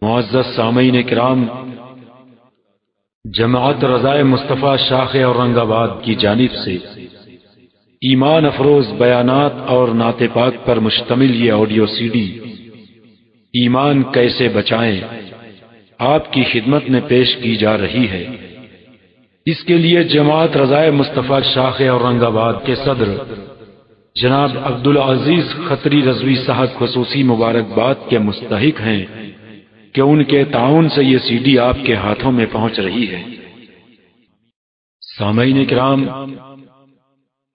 معزز سامعین کرام، جماعت رضائے مصطفیٰ شاخ اورنگ آباد کی جانب سے ایمان افروز بیانات اور نعت پاک پر مشتمل یہ آڈیو سی ڈی ایمان کیسے بچائیں آپ کی خدمت میں پیش کی جا رہی ہے۔ اس کے لیے جماعت رضائے مصطفیٰ شاخ اورنگ آباد کے صدر جناب عبدالعزیز خطری رضوی صاحب خصوصی مبارکباد کے مستحق ہیں کہ ان کے تعاون سے یہ سی ڈی آپ کے ہاتھوں میں پہنچ رہی ہے۔ سامعین کرام،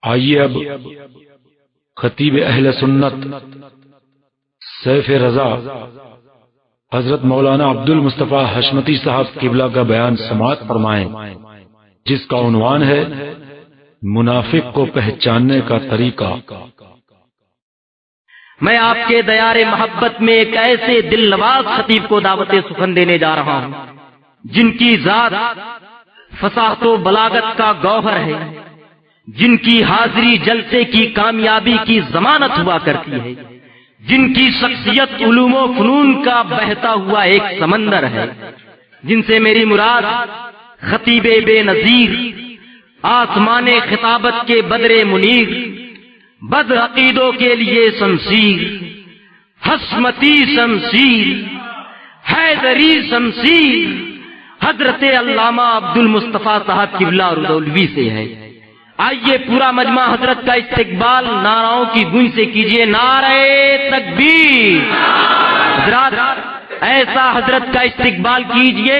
آئیے اب خطیب اہل سنت سیف رضا حضرت مولانا عبد المصطفیٰ حشمتی صاحب قبلہ کا بیان سماعت فرمائیں، جس کا عنوان ہے منافق کو پہچاننے کا طریقہ۔ میں آپ کے دیار محبت میں ایک ایسے دل نواز خطیب کو دعوت سخن دینے جا رہا ہوں جن کی ذات فصاحت و بلاغت کا گوہر ہے، جن کی حاضری جلسے کی کامیابی کی ضمانت ہوا کرتی ہے، جن کی شخصیت علوم و فنون کا بہتا ہوا ایک سمندر ہے، جن سے میری مراد خطیب بے نظیر، آسمان خطابت کے بدر منیر، بد عقیدوں کے لیے شمشیر، حشمتی شمشیر، حیدری شمشیر، حضرت علامہ عبد المصطفیٰ صاحب قبلہ رضوی سے ہے۔ آئیے پورا مجمع حضرت کا استقبال نعراؤں کی گونج سے کیجیے، نعرہ تکبیر۔ حضرات ایسا حضرت کا استقبال کیجیے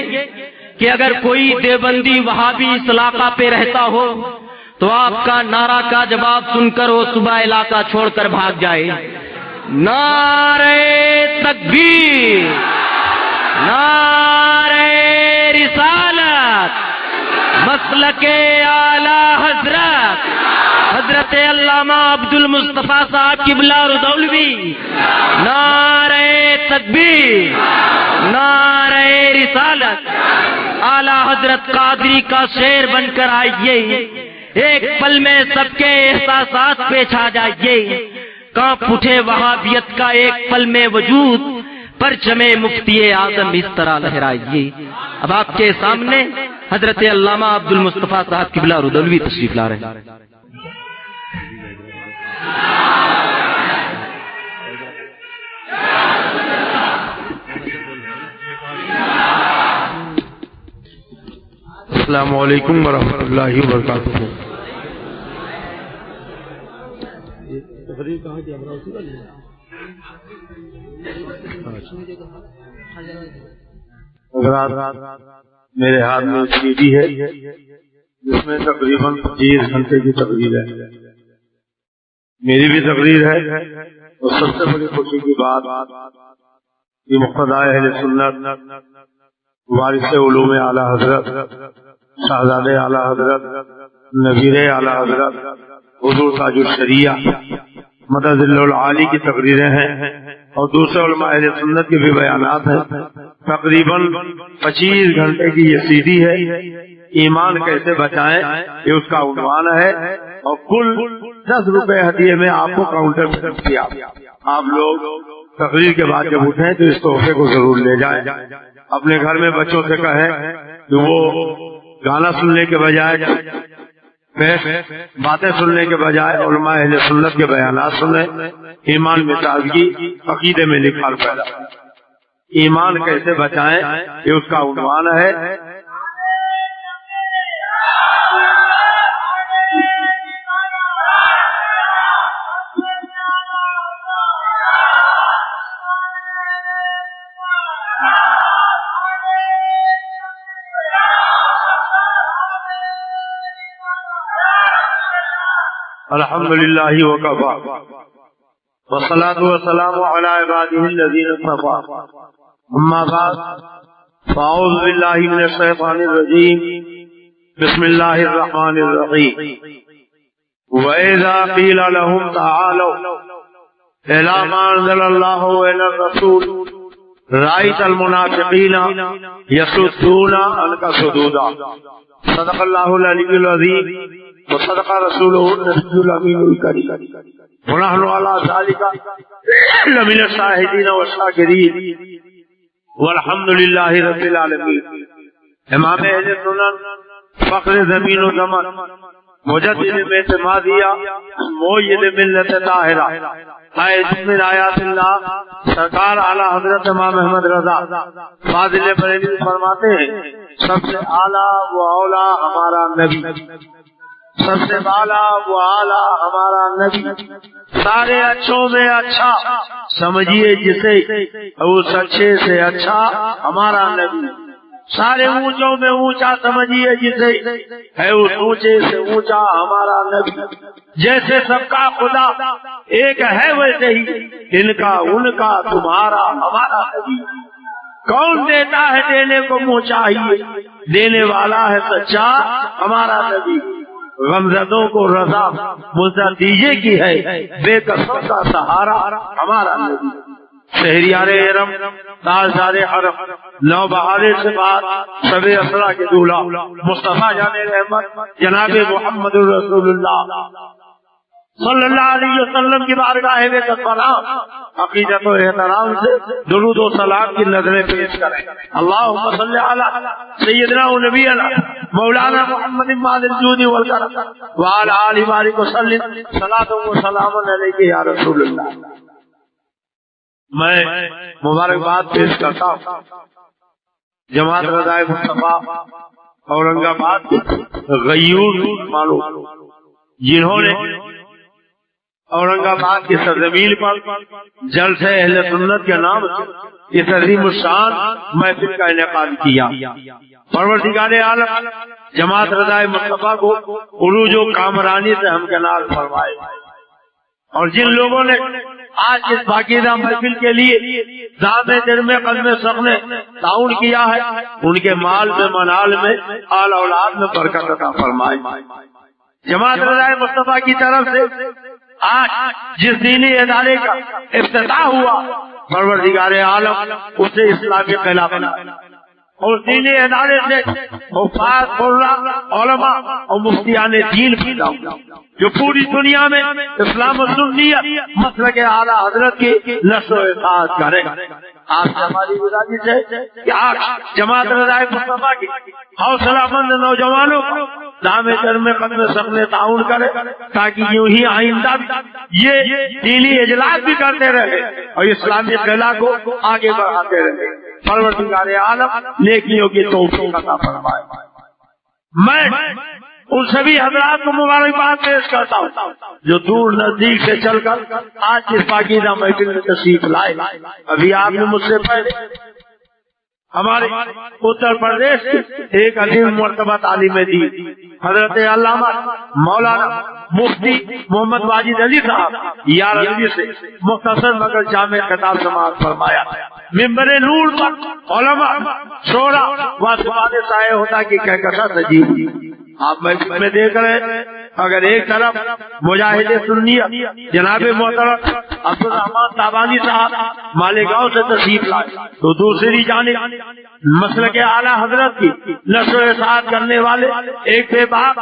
کہ اگر کوئی دیوبندی وہابی اس علاقہ پہ رہتا ہو تو آپ کا نعرہ کا جواب سن کر وہ صبح علاقہ چھوڑ کر بھاگ جائے۔ نعرہ تکبیر، نعرہ رسالت، مسلک اعلی حضرت حضرت علامہ عبد المصطفیٰ صاحب قبلہ رضوی، نعرہ تکبیر، نعرہ رسالت۔ اعلی حضرت قادری کا شعر بن کر آئیے، ایک پل میں سب کے احساسات پہ چھا جائیے، کانپ اٹھے وہابیت کا ایک پل میں وجود، پرچم مفتی اعظم اس طرح لہرائیے۔ اب آپ کے سامنے حضرت علامہ عبد المصطفیٰ صاحب قبلہ رضوی تشریف لا رہے ہیں۔ السلام علیکم ورحمۃ اللہ وبرکاتہ۔ میرے ہاتھ میں سی ڈی ہے جس میں تقریباً 25 گھنٹے کی تقریر ہے، میری بھی تقریر ہے، اور سب سے بڑی خوشی کی بات کہ مقتدیٰ اہل سنت وارث علوم اعلی حضرت شہزادے اعلی حضرت نذیر اعلی حضرت حضور تاج الشریعہ مدد العالی کی تقریریں ہیں، اور دوسرے علماء اہل سنت کے بھی بیانات ہیں۔ تقریباً 25 گھنٹے کی یہ سی ڈی ہے، ایمان کیسے بچائیں، یہ اس کا عنوان ہے، اور کل 10 روپے ہدیے میں آپ کو کاؤنٹر میں کیا۔ آپ لوگ تقریر کے بعد جب اٹھیں تو اس تحفے کو ضرور لے جائیں، اپنے گھر میں بچوں سے کہیں کہ وہ گانا سننے کے بجائے، باتیں سننے کے بجائے علماء اہل سنت کے بیانات سنیں، ایمان میں تازگی، عقیدے میں نکھار پیدا۔ ایمان کیسے بچائیں، یہ اس کا عنوان ہے۔ الحمدللہ وکفا والصلاة والسلام علی عباده الذین اصطفى، اما بعد فاعوذ باللہ من الشیطان الرجیم، بسم اللہ الرحمن الرحیم۔ وَإِذَا قِيلَ لَهُمْ تَعَالَوْا إِلَى مَا أَنزَلَ اللَّهُ وَإِلَى الرَّسُولِ رَأَيْتَ الْمُنَافِقِينَ يَصُدُّونَ عَنْكَ صُدُودًا۔ صدق اللہ العلی العظیم وصدق رسولہ النبی الامین الکریم ونحن علی ذلک لمن الشاہدین والشاکرین والحمد للہ رب العالمین. امام اہل سنن فخر زمین و زمن مجدد اعتمادیہ مؤید ملت طاہرہ قائد من آیات اللہ سرکار اعلی حضرت امام احمد رضا فاضل بریلوی فرماتے ہیں سب سے اعلیٰ و اولا ہمارا نبی، سب سے اعلیٰ و اعلیٰ ہمارا نبی، سارے اچھوں میں اچھا سمجھیے جسے اس اچھے سے اچھا ہمارا نبی، سارے اونچوں میں اونچا سمجھیے جسے ہے اس اونچے سے اونچا ہمارا نبی. جیسے سب کا خدا ایک ہے ویسے ہی ان کا ان کا تمہارا ہمارا نبی. کون دیتا ہے دینے کو منہ چاہیے، دینے والا ہے سچا ہمارا نبی. غمزدوں کو رضا مزہ دیجیے کی ہے بے کسوں کا سہارا ہمارا نبی. شہریار حرم تاجدار حرم نو بہارے سے بعد سب اسرا کے دولہ مصطفیٰ جان رحمت جناب محمد رسول اللہ صلی اللہ علیہ وسلم کی بارگاہ میں سلام عقیدت و احترام سے درود و سلام کی نظریں پیش کریں. اللہم صلی علی سیدنا و نبینا مولانا محمد مال الجود والکرم وعلی آل بارک وسلم صلاۃ و سلام علیک یا رسول اللہ. میں مبارکباد پیش کرتا ہوں جماعت رضائے مصطفیٰ اورنگ آباد غیور معلوم جنہوں نے اورنگ آباد کی سرزمین پر جلسہ اہل سنت کے نام سے یہ عظیم الشان محفل کا انعقاد کیا. پروردگار عالم جماعت رضائے مصطفیٰ کو عروج و کامرانی سے ہمکنار فرمائے. اور جن لوگوں نے آج اس پاکیزہ محفل کے لیے دام دل میں قدم سخن تعاون کیا ہے ان کے مال میں منال میں آل اولاد میں برکت عطا فرمائے. جماعت رضائے مصطفیٰ کی طرف سے آج جس دینی ادارے کا افتتاح ہوا پروردگار عالم اسے اسلامی قلعہ بنائے اور دینی ادارے سے حفاظ علماء اور مفتیان دین پھیلاؤ جو پوری دنیا میں اسلام و سنیت مسلک اعلیٰ حضرت کی نشر و اشاعت کرے. آپ سے ہماری گزارش ہے کہ آپ جماعت رضائے مصطفیٰ کی حوصلہ مند نوجوانوں کو دام در میں قدم سخن تعاون کرے تاکہ یوں ہی آئندہ یہ دینی اجلاس بھی کرتے رہے اور اسلامی قلعہ کو آگے بڑھاتے رہے. پروردگار عالم نیکیوں کی توفیق عطا فرمائے. میں ان سبھی حضرات کو مبارکباد پیش کرتا ہوں جو دور نزدیک سے چل کر آج اس پاکیزہ محفل میں تشریف لائے. ابھی آپ نے مجھ سے پہلے ہمارے اتر پردیش کی ایک عظیم مرتبہ تعلیم دی حضرت علامہ مولانا مفتی محمد واجد علی صاحب یار علی سے مختصر مگر جامع خطاب سماعت فرمایا. ممبر نور پر علماء شورا و سوال سائے ہوتا کہ کہکشا سجیب. آپ میں دیکھ رہے ہیں اگر ایک طرف مجاہد سنیت جناب محترم عبدالرحمان تابانی صاحب مالیگاؤں سے تشریف لائے تو دوسری جانب مسلک اعلیٰ حضرت کی نشر و اشاعت کرنے والے ایک بے باک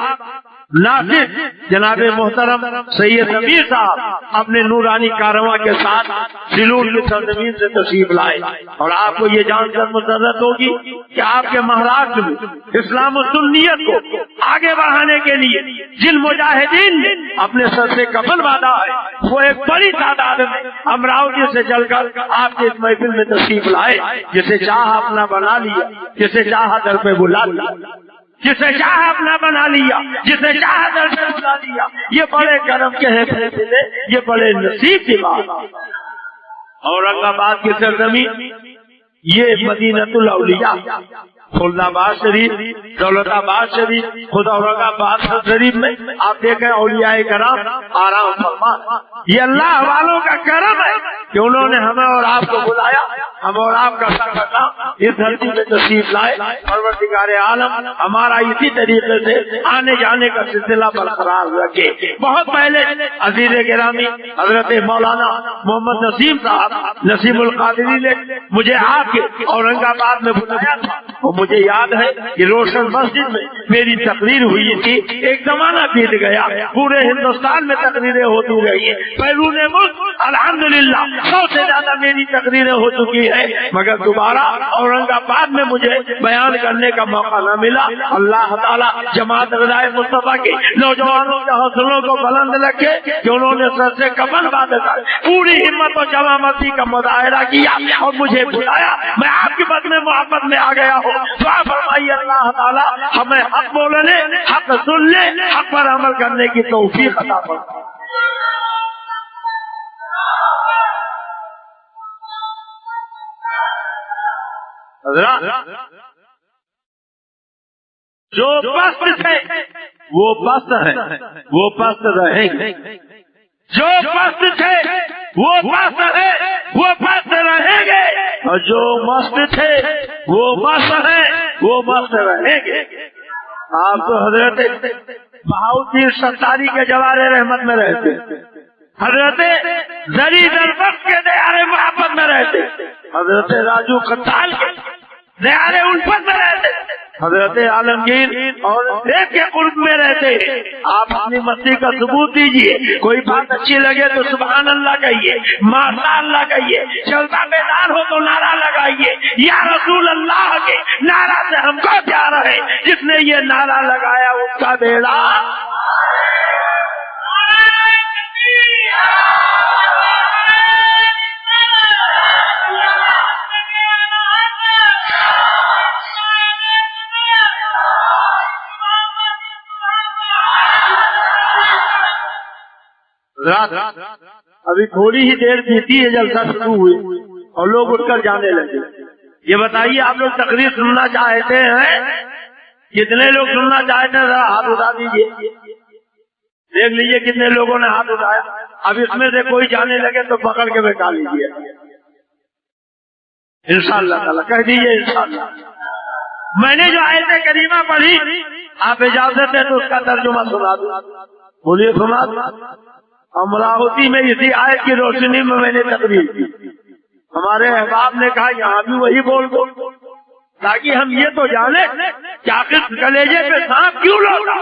ناصر جناب محترم سید نبیر صاحب اپنے نورانی کارواں کے ساتھ سلور کی سرزمین سے تشریف لائے. اور آپ کو یہ جان کر مسرت ہوگی کہ آپ کے مہاراشٹر میں اسلام و سنیت کو آگے بڑھانے کے لیے جن مجاہدین نے اپنے سر سے کفن باندھا ہے وہ ایک بڑی تعداد میں امراوتی سے چل کر آپ کے اس محفل میں تشریف لائے. جسے چاہا اپنا بنا لیا، جسے چاہا در پہ بلا لیا، جسے چاہا اپنا بنا لیا، جسے چاہا در پہ بلا لیا. یہ بڑے کرم کے ہیں فیصلے، یہ بڑے نصیب کی بات. اورنگ آباد کی سرزمین یہ مدینۃ الاولیاء خلد آباد شریف دولت آباد شریف خود اورنگ آباد شریف میں آپ دیکھیں اولیاء کرام آرام فرما. یہ اللہ والوں کا کرم ہے کہ انہوں نے ہمیں اور آپ کو بلایا، ہم اور آپ کا سرکردہ اس دھرتی میں تشریف لائے۔ پروردگار عالم ہمارا اسی طریقے سے آنے جانے کا سلسلہ برقرار رکھے۔ بہت پہلے عزیز گرامی حضرت مولانا محمد نسیم صاحب نسیم القادری نے مجھے آپ کے اورنگ آباد میں بلایا تھا، اور مجھے یاد ہے کہ روشن مسجد میں میری تقریر ہوئی تھی۔ ایک زمانہ بیت گیا، پورے ہندوستان میں تقریریں ہوتی رہی ہیں، بیرون ملک الحمدللہ 100 سے زیادہ میری تقریریں ہو چکی ہے، مگر دوبارہ اورنگ آباد میں مجھے بیان کرنے کا موقع نہ ملا۔ اللہ تعالیٰ جماعت رضائے مصطفیٰ کے نوجوانوں کے حوصلوں کو بلند رکھے کہ انہوں نے سر سے کفن باندھ کر پوری ہمت و جوامتی کا مظاہرہ کیا اور مجھے بلایا۔ میں آپ کی بد میں محبت میں آ گیا ہوں۔ دعا فرمائیے اللہ تعالیٰ ہمیں حق بولنے، حق سننے، حق پر عمل کرنے کی توفیق عطا فرمائے۔ حضرات، جو پست تھے وہ پست ہیں، وہ پست رہیں گے۔ جو پست تھے وہ پست ہیں، وہ پست رہیں گے، اور جو مست تھے وہ مست ہیں، وہ مست رہیں گے۔ آپ تو حضرت بہاؤدین ستاری کے جوار رحمت میں رہتے، حضرت زری دربخش کے دیار محبت میں رہتے، حضرت راجو کتال کے دیار الفت میں رہتے، حضرت عالمگیر اور ایک کے قرب میں رہتے۔ آپ اپنی مستی کا ثبوت دیجیے، کوئی بات اچھی لگے تو سبحان اللہ کہیے، ماشاء اللہ کہیے، چلتا بیدار ہو تو نعرہ لگائیے، یا رسول اللہ کے نعرہ سے ہم کو پیار ہے، جس نے یہ نعرہ لگایا اس کا بیڑا۔ ابھی تھوڑی ہی دیر بیتی ہے جلسہ شروع ہوئی اور لوگ اٹھ کر جانے لگے۔ یہ بتائیے آپ لوگ تقریر سننا چاہتے ہیں؟ کتنے لوگ سننا چاہتے ہیں؟ ذرا ہاتھ اٹھا دیجیے، دیکھ لیجیے کتنے لوگوں نے ہاتھ اٹھایا۔ اب اس میں سے کوئی جانے لگے تو پکڑ کے بیٹھا لیجیے، انشاءاللہ تعالیٰ کہہ دیجیے انشاءاللہ۔ میں نے جو آیت کریمہ پڑھی، آپ اجازت ہے تو اس کا ترجمہ سنا دوں؟ بولیے سنا دوں۔ امراوتی میں اسی آیت کی روشنی میں نے تقریر کی، ہمارے احباب نے کہا یہاں بھی وہی بول دو، تاکہ ہم یہ تو جانے کہ آخر کلیجے پہ سانپ کیوں لوٹا،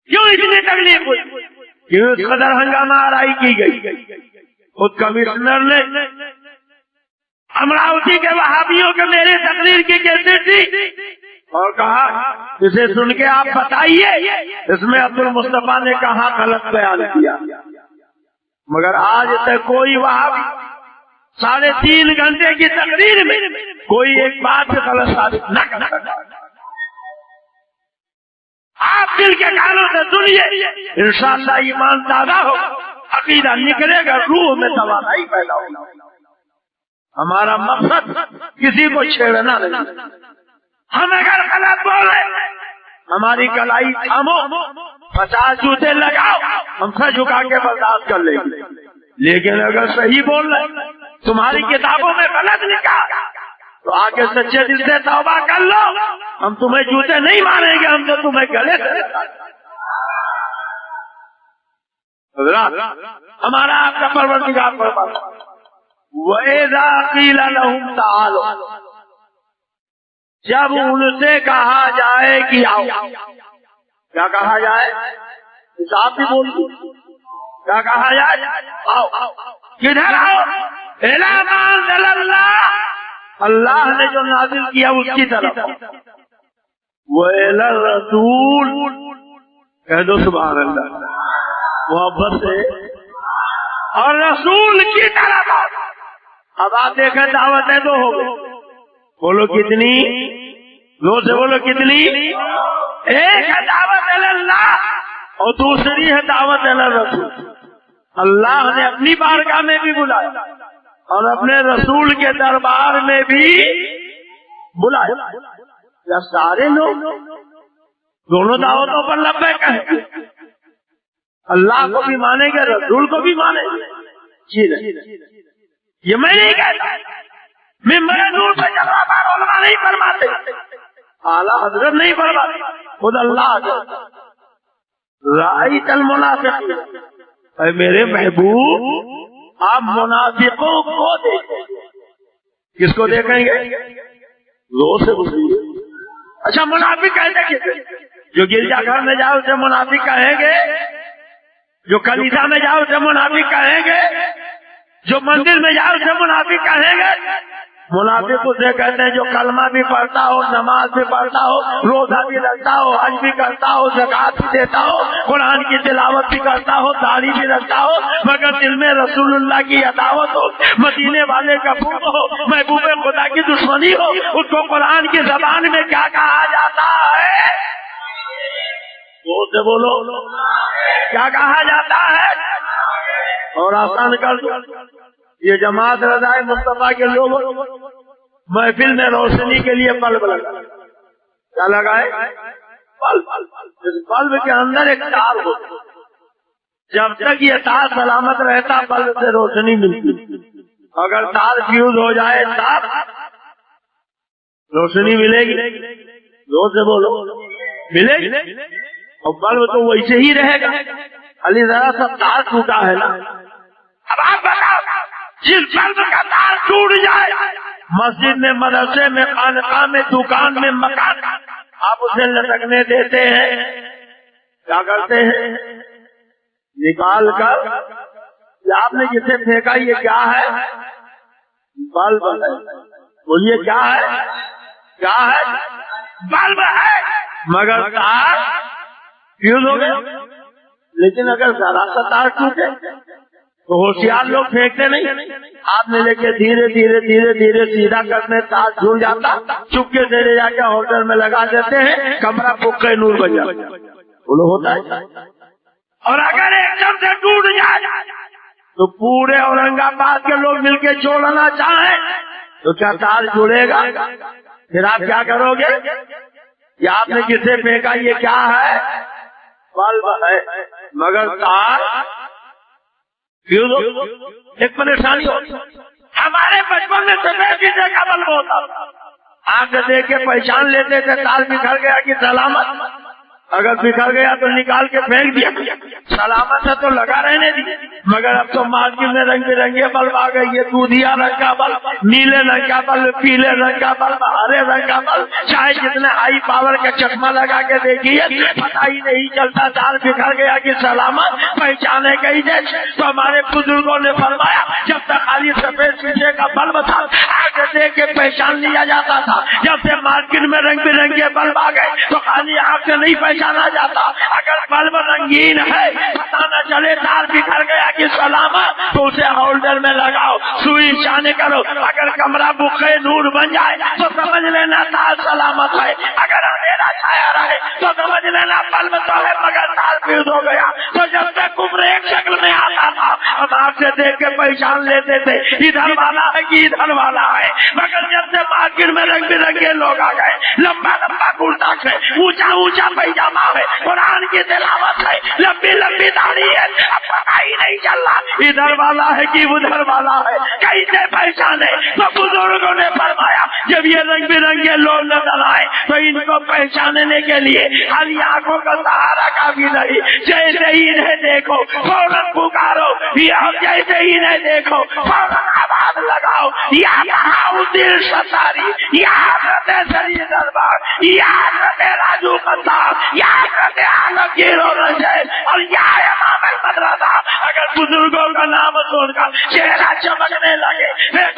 کیوں اتنی تکلیف ہوئی، کیوں اس قدر ہنگامہ آرائی کی گئی۔ خود کمشنر نے امراوتی کے وہابیوں کے میرے تقریر کی کیسٹ تھی اور کہا اسے سن کے آپ بتائیے اس میں عبد المصطفیٰ نے کہاں غلط بیان کیا، مگر آج تک کوئی وہابی 3.5 گھنٹے کی تقریر میں کوئی ایک بات غلط ثابت نہ کر سکتا۔ آپ دل کے کانوں سے سنیے، انشاءاللہ ایمان تازہ ہو، عقیدہ نکلے گا، روح میں توانائی پیدا ہوگی۔ ہمارا مقصد کسی کو چھیڑنا نہیں، ہم اگر غلط بولے ہماری کلائی تھامو، 50 جوتے لگاؤ، ہم سر جھکا کے برداشت کر لیں گے، لیکن اگر صحیح بول رہے تمہاری کتابوں میں غلط لکھا تو آگے سچے دل سے توبہ کر لو، ہم تمہیں جوتے نہیں ماریں گے، ہم تو تمہیں گلے سے۔ حضرات، ہمارا آپ کا پروردگار فرماتا ہے وَإِذَا قِيلَ لَهُمْ تَعَالَوْا، جب ان سے کہا جائے کہ آؤ، کیا کہا جائے؟ حساب بھی بول دو، کیا کہا جائے؟ آؤ، کدھر آؤ؟ إِلَىٰ مَا أَنزَلَ اللَّهُ، اللہ نے جو نازل کیا اس کی طرف، وَإِلَى الرَّسُولِ، کہہ دو سبحان اللہ محبت سے، اور رسول کی طرف۔ اب آپ دیکھیں دعوتیں دو ہو گئی، بولو کتنی؟ دو سے بولو کتنی؟ ایک ہے دعوت اللہ اور دوسری ہے دعوت الرسول۔ اللہ نے اپنی بارگاہ میں بھی بلایا اور اپنے رسول کے دربار میں بھی بلایا، یا سارے لوگ دونوں دعوتوں پر لبیک کہیں، اللہ کو بھی مانیں گے، رسول کو بھی مانیں گے، جی نہیں، یہ میں نہیں کہتا، ممبر نور پہ چل رہا بار علماء نہیں فرماتے، اعلیٰ حضرت نہیں فرماتے، خود اللہ رأیت المنافق، اے میرے محبوب آپ منافقوں کو دیکھیں، کس کو دیکھیں گے؟ زور سے بولیے۔ اچھا منافق کہتے کسے؟ جو گرجا گھر میں جاؤ اسے منافق کہیں گے، جو کلیسا میں جاؤ اسے منافق کہیں گے، جو مندر میں جاؤ اسے منافق کہیں گے۔ منافق اسے کہتے ہیں جو کلمہ بھی پڑھتا ہو، نماز بھی پڑھتا ہو، روزہ بھی رکھتا ہو، حج بھی کرتا ہو، زکات بھی دیتا ہو، قرآن کی تلاوت بھی کرتا ہو، داڑھی بھی رکھتا ہو، مگر دل میں رسول اللہ کی عداوت ہو، مدینے والے کا بغض ہو، محبوب خدا کی دشمنی ہو، اس کو قرآن کی زبان میں کیا کہا جاتا ہے؟ سے بولو کیا کہا جاتا ہے؟ اور آسان کر دو، یہ جماعت رضائے مصطفیٰ کے لوگ محفل میں روشنی کے لیے بلب لگا، کیا لگائے؟ بلب۔ اس بلب کے اندر ایک تار ہو، جب تک یہ تار سلامت رہتا بلب سے روشنی ملتی، اگر تار فیوز ہو جائے تار روشنی ملے گی؟ زور سے بولو ملے گی؟ اور بلب تو ویسے ہی رہے گا، علی ذرا سا تار ٹوٹا ہے نا، اب آپ بتاؤ جس بلب کا تار ٹوٹ جائے، مسجد میں، مدرسے میں، خانقاہ میں، دکان میں، مکان، آپ اسے لٹکنے دیتے ہیں؟ کیا کرتے ہیں؟ نکال کر آپ نے جسے پھینکا یہ کیا ہے؟ بلب ہے۔ بولیے کیا ہے؟ کیا ہے؟ بلب ہے، مگر تار فیوز ہو گیا۔ لیکن اگر ذرا سا تار ٹوٹے تو ہوشیار لوگ پھینکتے نہیں، آپ نے لے کے دھیرے دھیرے دھیرے دھیرے سیدھا کرنے تار جھول جاتا، چپکے سے لے جا کے ہوٹل میں لگا دیتے ہیں، کمرہ پکے نور بن جاتا، بولو ہوتا ہے۔ اور اگر ایک دم سے ٹوٹ جائے تو پورے اورنگ آباد کے لوگ مل کے چھوڑنا چاہیں تو کیا تار جڑے گا؟ پھر آپ کیا کرو گے؟ یا آپ نے کسے پھینکا یہ کیا ہے؟ بلب ہے، مگر تار ایک پریشانی ہوتی۔ ہمارے بچپن میں سفید شیشے کا بلب ہوتا، آنکھ دیکھ کے پہچان لیتے تھے تار بکھر گیا کہ سلامت، اگر بکھر گیا تو نکال کے پھینک دیا، سلامت ہے تو لگا رہنے دی۔ مگر اب تو مارکیٹ میں رنگ برنگے بلب آ گئے، یہ دودھیا رنگ کا بلب، نیلے رنگ کا بلب، پیلے رنگ کا بلب، ہرے رنگ کا بلب، چاہے جتنے ہائی پاور کا چشمہ لگا کے دیکھیے پتہ ہی نہیں چلتا تار بکھر گیا کہ سلامت، پہچانے گئی جیسے۔ تو ہمارے بزرگوں نے فرمایا جب تک خالی سفید شیشے کا بلب تھا آگے دیکھ کے پہچان لیا جاتا تھا، جب سے مارکیٹ میں رنگ برنگے بلب آ گئے تو خالی آنکھ سے نہیں پہچانا جاتا، اگر بلب رنگین ہے پتہ نہ چلے تار بکھر گیا کہ سلامت تو اسے ہولڈر میں لگاؤ، سوئی چانے کرو، اگر کمرہ بخے نور بن جائے تو سمجھ لینا تار سلامت ہے، اگر اندھیرا چھایا رہے تو سمجھ لینا بلب تو ہے مگر تار فیوز ہو گیا۔ تو جب تک کفر ایک شکل میں آتا تھا ہم آنکھ سے دیکھ کے پہچان لیتے تھے ادھر والا ہے کہ ادھر والا ہے، مگر جب سے مارکیٹ میں رنگ برنگے لوگ آ گئے، لمبا لمبا کرتا ہے، اونچا اونچا پیجامہ ہے، قرآن کی تلاوت ہے، لمبی لمبی داڑھی ہے، اب پتہ ہی نہیں چل رہا ادھر والا ہے کہ ادھر والا ہے، کیسے پہچانے؟ تو بزرگوں نے فرمایا جب یہ رنگ برنگے لوگ نظر آئے تو ان کو پہچاننے کے لیے خالی آنکھوں کا سہارا کافی نہیں، جیسے ہی انہیں دیکھو فوراً پکارو، یا جیسے ہی انہیں دیکھو فوراً آواز لگاؤ، یا دل ستاری، یا حضرت سری دربار، یا حضرت راجو قطار، یا حضرت عالمگیر اور رجل، اور یا امام المدرسہ۔ اگر بزرگوں کا نام سن کر چہرہ چمکنے لگے،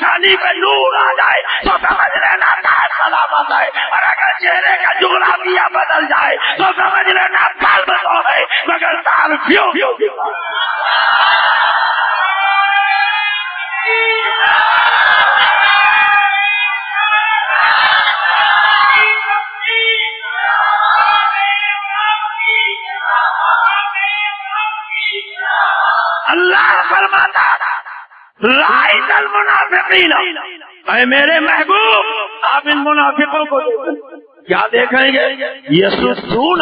خالی پہ نور آ جائے تو سمجھ لینا تار سلامت ہے، اور اگر چہرے کا جغرافیہ بدل جائے تو سمجھ لینا بلب تو ہے مگر تار فیوز ہو گیا۔ اللہ فرماتا رائد المنافقین، اے میرے محبوب آپ ان منافقوں کو دیکھیں، کیا دیکھیں گے؟ یسدون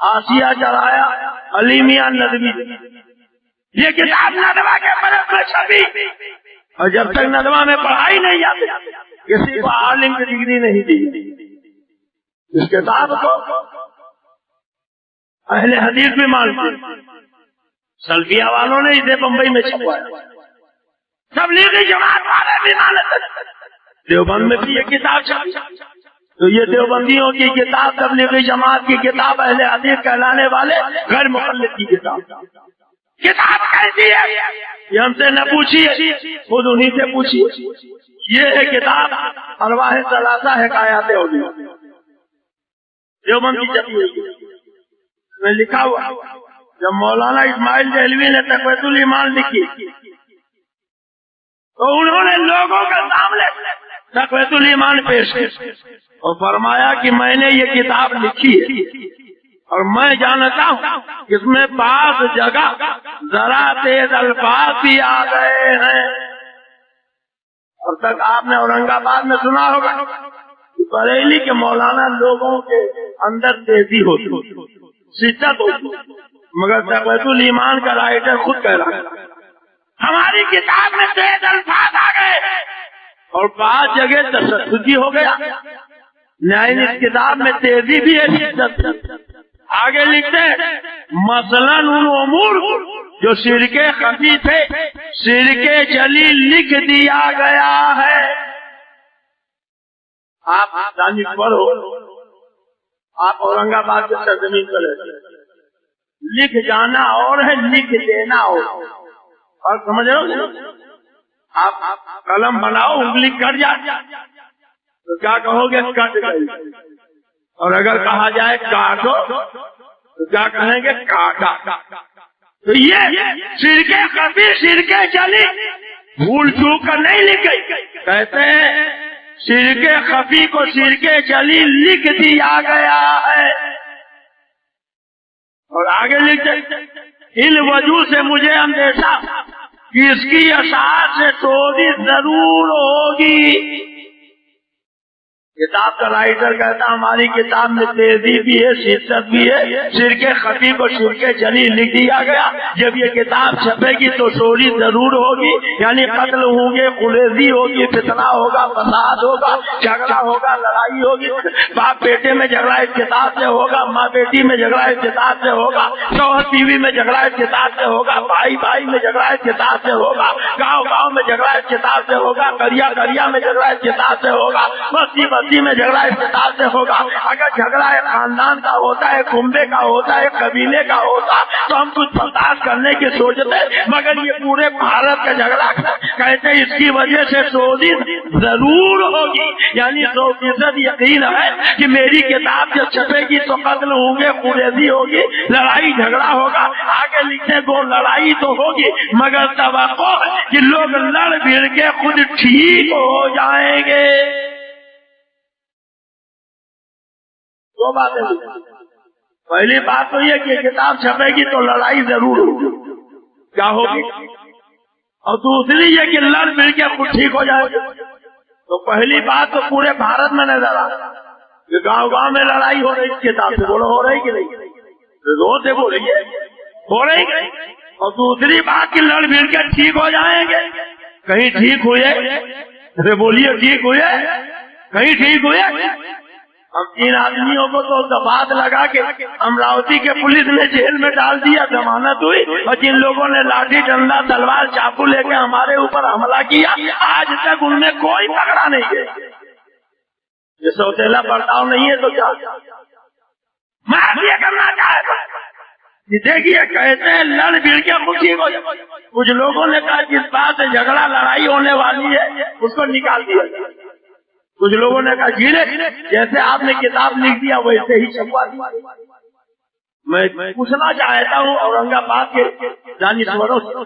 آسیہ چڑھایا علی میاں ندوی، یہ کتاب ندوہ کے برس میں چھپی، اور جب تک ندوہ میں پڑھائی نہیں جاتی کسی کو عالم کی ڈگری نہیں دی۔ اس کتاب کو اہل حدیث بھی مانتے، سلفیہ والوں نے اسے بمبئی میں چھپوایا، تبلیغی جماعت والے بھی مانتے، دیوبند میں بھی یہ کتاب چھپی، تو یہ دیوبندیوں کی کتاب، تبلیغی جماعت کی کتاب، اہل حدیث کہلانے والے غیر مقلد کی کتاب کیسی ہے یہ ہم سے نہ پوچھیے، خود انہی سے پوچھیے۔ یہ ہے کتاب ارواح ثلاثہ حکایات اولیاء، دیوبند کی چھپی ہوئی میں لکھا ہوا۔ جب مولانا اسماعیل دہلوی نے تقویۃ الایمان لکھی تو انہوں نے لوگوں کے سامنے تقویۃ الایمان پیش کی اور فرمایا کہ میں نے یہ کتاب لکھی ہے اور میں جانتا ہوں کہ اس میں بعض جگہ ذرا تیز الفاظ بھی آ گئے ہیں۔ اب تک آپ نے اورنگ آباد میں سنا ہوگا بریلی کے مولانا لوگوں کے اندر تیزی ہوتی، شدت ہوتی، مگر تقویۃ الایمان کا رائٹر خود کہہ رہا ہے ہماری کتاب میں تیز الفاظ آ گئے اور بعض جگہ تشدد ہو گیا، لیکن اس کتاب میں تیزی بھی ہے، شدت۔ آگے لکھتے ہیں مثلاً ان امور جو شرک خفی تھے شرک جلی لکھ دیا گیا ہے۔ آپ دانشور ہو، آپ اورنگ آباد کے سرزمین پر رہتے ہیں، لکھ جانا اور ہے لکھ دینا اور سمجھ رہے ہو، آپ قلم بناؤ انگلی کٹ جاتی تو کیا کہو گے؟ کٹ گئی۔ اور اگر کہا جائے کاٹو تو کیا کہیں گے؟ کاٹا۔ تو یہ شرک خفی شرک جلی بھول چوک کر نہیں لکھی، کہتے ہیں شرک خفی کو شرک جلی لکھ دیا گیا ہے۔ اور آگے لکھتے ان وجوہ سے مجھے اندیشہ کہ اس کی اشاعت سے توڑی ضرور ہوگی۔ کتاب کا رائٹر کہتا ہماری کتاب میں تیزی بھی ہے، شدت بھی ہے، شرک خفی کو شرک جلی لکھ دیا گیا۔ جب یہ کتاب چھپے گی تو چوری ضرور ہوگی، یعنی قتل ہوں گے، خلیزی ہوگی، فتنہ ہوگا، فساد ہوگا، جھگڑا ہوگا، لڑائی ہوگی، باپ بیٹے میں جھگڑا اس کتاب سے ہوگا، ماں بیٹی میں جھگڑا اس کتاب سے ہوگا، شوہر بیوی میں جھگڑا اس کتاب سے ہوگا، بھائی بھائی میں جھگڑا اس کتاب سے ہوگا، گاؤں گاؤں میں جھگڑا اس کتاب سے ہوگا، کریا کریا میں جھگڑا اس کتاب سے ہوگا، بستی میں جھگڑا اس کتاب سے ہوگا۔ اگر جھگڑا ایک خاندان کا ہوتا ہے، کنبے کا ہوتا ہے، قبیلے کا ہوتا تو ہم کچھ برداشت کرنے کی سوچتے، مگر یہ پورے بھارت کا جھگڑا کہتے اس کی وجہ سے چوری ضرور ہوگی، یعنی 100% یقین ہے کہ میری کتاب جب چھپے گی تو قتل ہوں گے، خلیزی ہوگی، لڑائی جھگڑا ہوگا۔ آگے لکھتے کو لڑائی تو ہوگی مگر توقع ہے کہ لوگ لڑ بھیڑ کے خود ٹھیک ہو جائیں گے۔ دو باتیں، پہلی بات تو یہ کہ کتاب چھپے گی تو لڑائی ضرور ہوگی، کیا ہوگی، اور دوسری یہ کہ لڑ مل کے خود ٹھیک ہو جائے گا۔ تو پہلی بات تو پورے بھارت میں نظر آ کہ گاؤں گاؤں میں لڑائی ہو رہی، کتاب سے بولو ہو رہی کہ نہیں، زور سے بول رہی ہے، ہو رہی کہ نہیں۔ اور دوسری بات کہ لڑ مل کے ٹھیک ہو جائیں گے، کہیں ٹھیک ہوئے، بولیے ٹھیک ہوئے، کہیں ٹھیک ہوئے۔ اب ان آدمیوں کو تو دبات لگا کے امراوتی کے پولیس نے جیل میں ڈال دیا، ضمانت ہوئی، اور جن لوگوں نے لاٹھی ڈنڈا تلوار چاقو لے کے ہمارے اوپر حملہ کیا آج تک ان میں کوئی پکڑا نہیں گیا۔ یہ سوتیلا برتاؤ نہیں ہے تو کیا میں کرنا چاہے گا؟ دیکھیے کہتے ہیں لڑ بھیڑ کے خوشی ہو جائے۔ کچھ لوگوں نے کہا جس بات سے جھگڑا لڑائی ہونے والی ہے اس کو نکال دیا۔ کچھ لوگوں نے کہا جیلے جیسے آپ نے کتاب لکھ دیا ویسے ہی چھپوا دیا۔ میں پوچھنا چاہتا ہوں اورنگ آباد کے دانشوروں سے،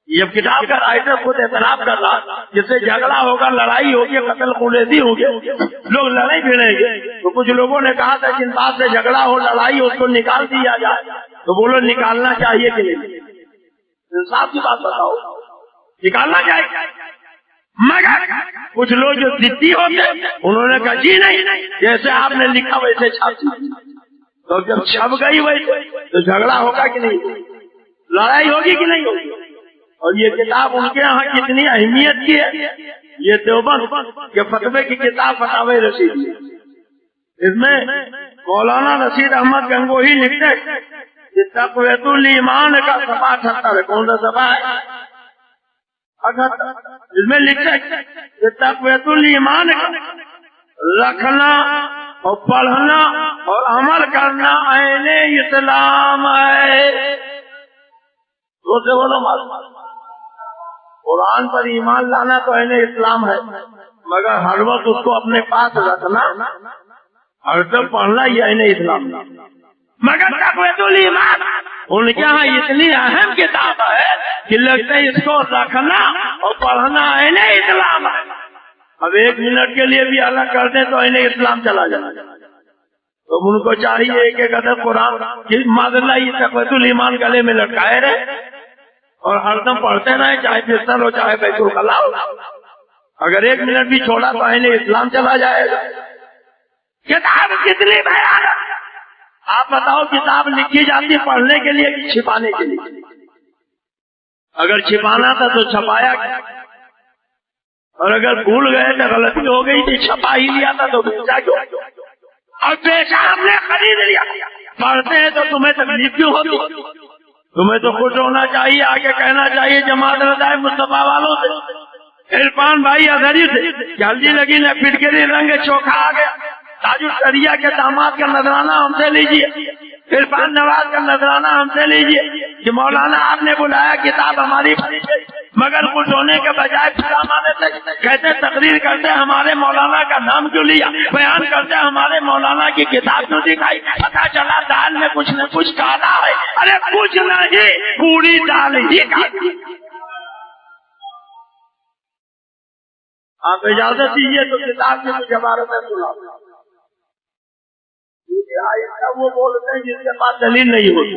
جب کتاب کا رائٹر خود اعتراف کر رہا جس سے جھگڑا ہوگا، لڑائی ہوگی، قتل خلیزی ہوگی، لوگ لڑائی بھیڑیں گے، تو کچھ لوگوں نے کہا تھا جن بات سے جھگڑا ہو، لڑائی ہو، اس کو نکال دیا جائے، تو بولو نکالنا چاہیے کہ نہیں؟ انصاف کی بات بتاؤ، نکالنا چاہیے۔ مگر کچھ لوگ جو ضدی ہوتے انہوں نے کہا جی نہیں، جیسے آپ نے لکھا ویسے چھاپی۔ تو جب چھپ گئی وہی تو جھگڑا ہوگا کہ نہیں، لڑائی ہوگی کہ نہیں ہوگی؟ اور یہ کتاب ان کے یہاں کتنی اہمیت کی ہے، یہ دیوبند کے فتوے کی کتاب فتاوی رشید، اس میں مولانا رشید احمد گنگوہی لکھتے کہ تقویت الایمان کا صفحہ 78 ہے، کون سا صفحہ ہے؟ 78۔ اس میں لکھتے کہ تقویت الایمان کا رکھنا اور پڑھنا اور عمل کرنا عین اسلام ہے۔ تو سے بولو معلوم، قرآن پر ایمان لانا تو عین اسلام ہے، مگر ہر وقت اس کو اپنے پاس رکھنا، ہر طرف پڑھنا یہ عین اسلام، مگر تقویت الایمان ان کے یہاں اتنی اہم کتاب ہے کہ لگتا ہے اس کو رکھنا اور پڑھنا عین اسلام ہے۔ اب 1 منٹ کے لیے بھی الگ کر دیں تو عین اسلام چلا جائے، تو ان کو چاہیے کہ اگر قرآن معذلہ یہ تقویت الایمان گلے میں لٹکائے رہے اور ہر دم پڑھتے رہے، چاہے بستر ہو چاہے بیت الخلا ہو، اگر 1 منٹ بھی چھوڑا تو عین اسلام چلا جائے گا۔ کتاب کتنی بیان ہے، آپ بتاؤ، کتاب لکھی جاتی پڑھنے کے لیے کہ چھپانے کے لیے؟ اگر چھپانا تھا تو چھپایا گیا، اور اگر بھول گئے تو غلطی ہو گئی تھی، چھپا ہی لیا تھا تو بیچا کیوں؟ اور بیچا ہم نے خرید لیا۔ پڑھتے ہیں تو تمہیں تکلیف کیوں ہوتی؟ تمہیں تو خوش ہونا چاہیے، آگے کہنا چاہیے جماعت رضائے مصطفیٰ والوں سے، عرفان بھائی اظہری سے جلدی لگی نہ پھٹکری رنگ چوکھا آ گیا، تاج الشریعہ کے داماد کا نذرانہ ہم سے لیجیے، عرفان نواز کا نذرانہ ہم سے لیجیے کہ مولانا آپ نے بلایا کتاب ہماری پڑھی گئی، مگر خوش ہونے کے بجائے پھر ہمارے سے کہتے تقریر کرتے ہمارے مولانا کا نام کیوں لیا، بیان کرتے ہمارے مولانا کی کتاب کیوں دکھائی، پتا چلا دال میں کچھ نہ کچھ کالا ہے۔ ارے کچھ نہیں، پوری دال ہی کالی۔ آپ اجازت دیجیے تو کتاب کی کچھ عبارتیں سنا۔ وہ بولتے ہیں جن کے پاس دلیل نہیں ہوتی،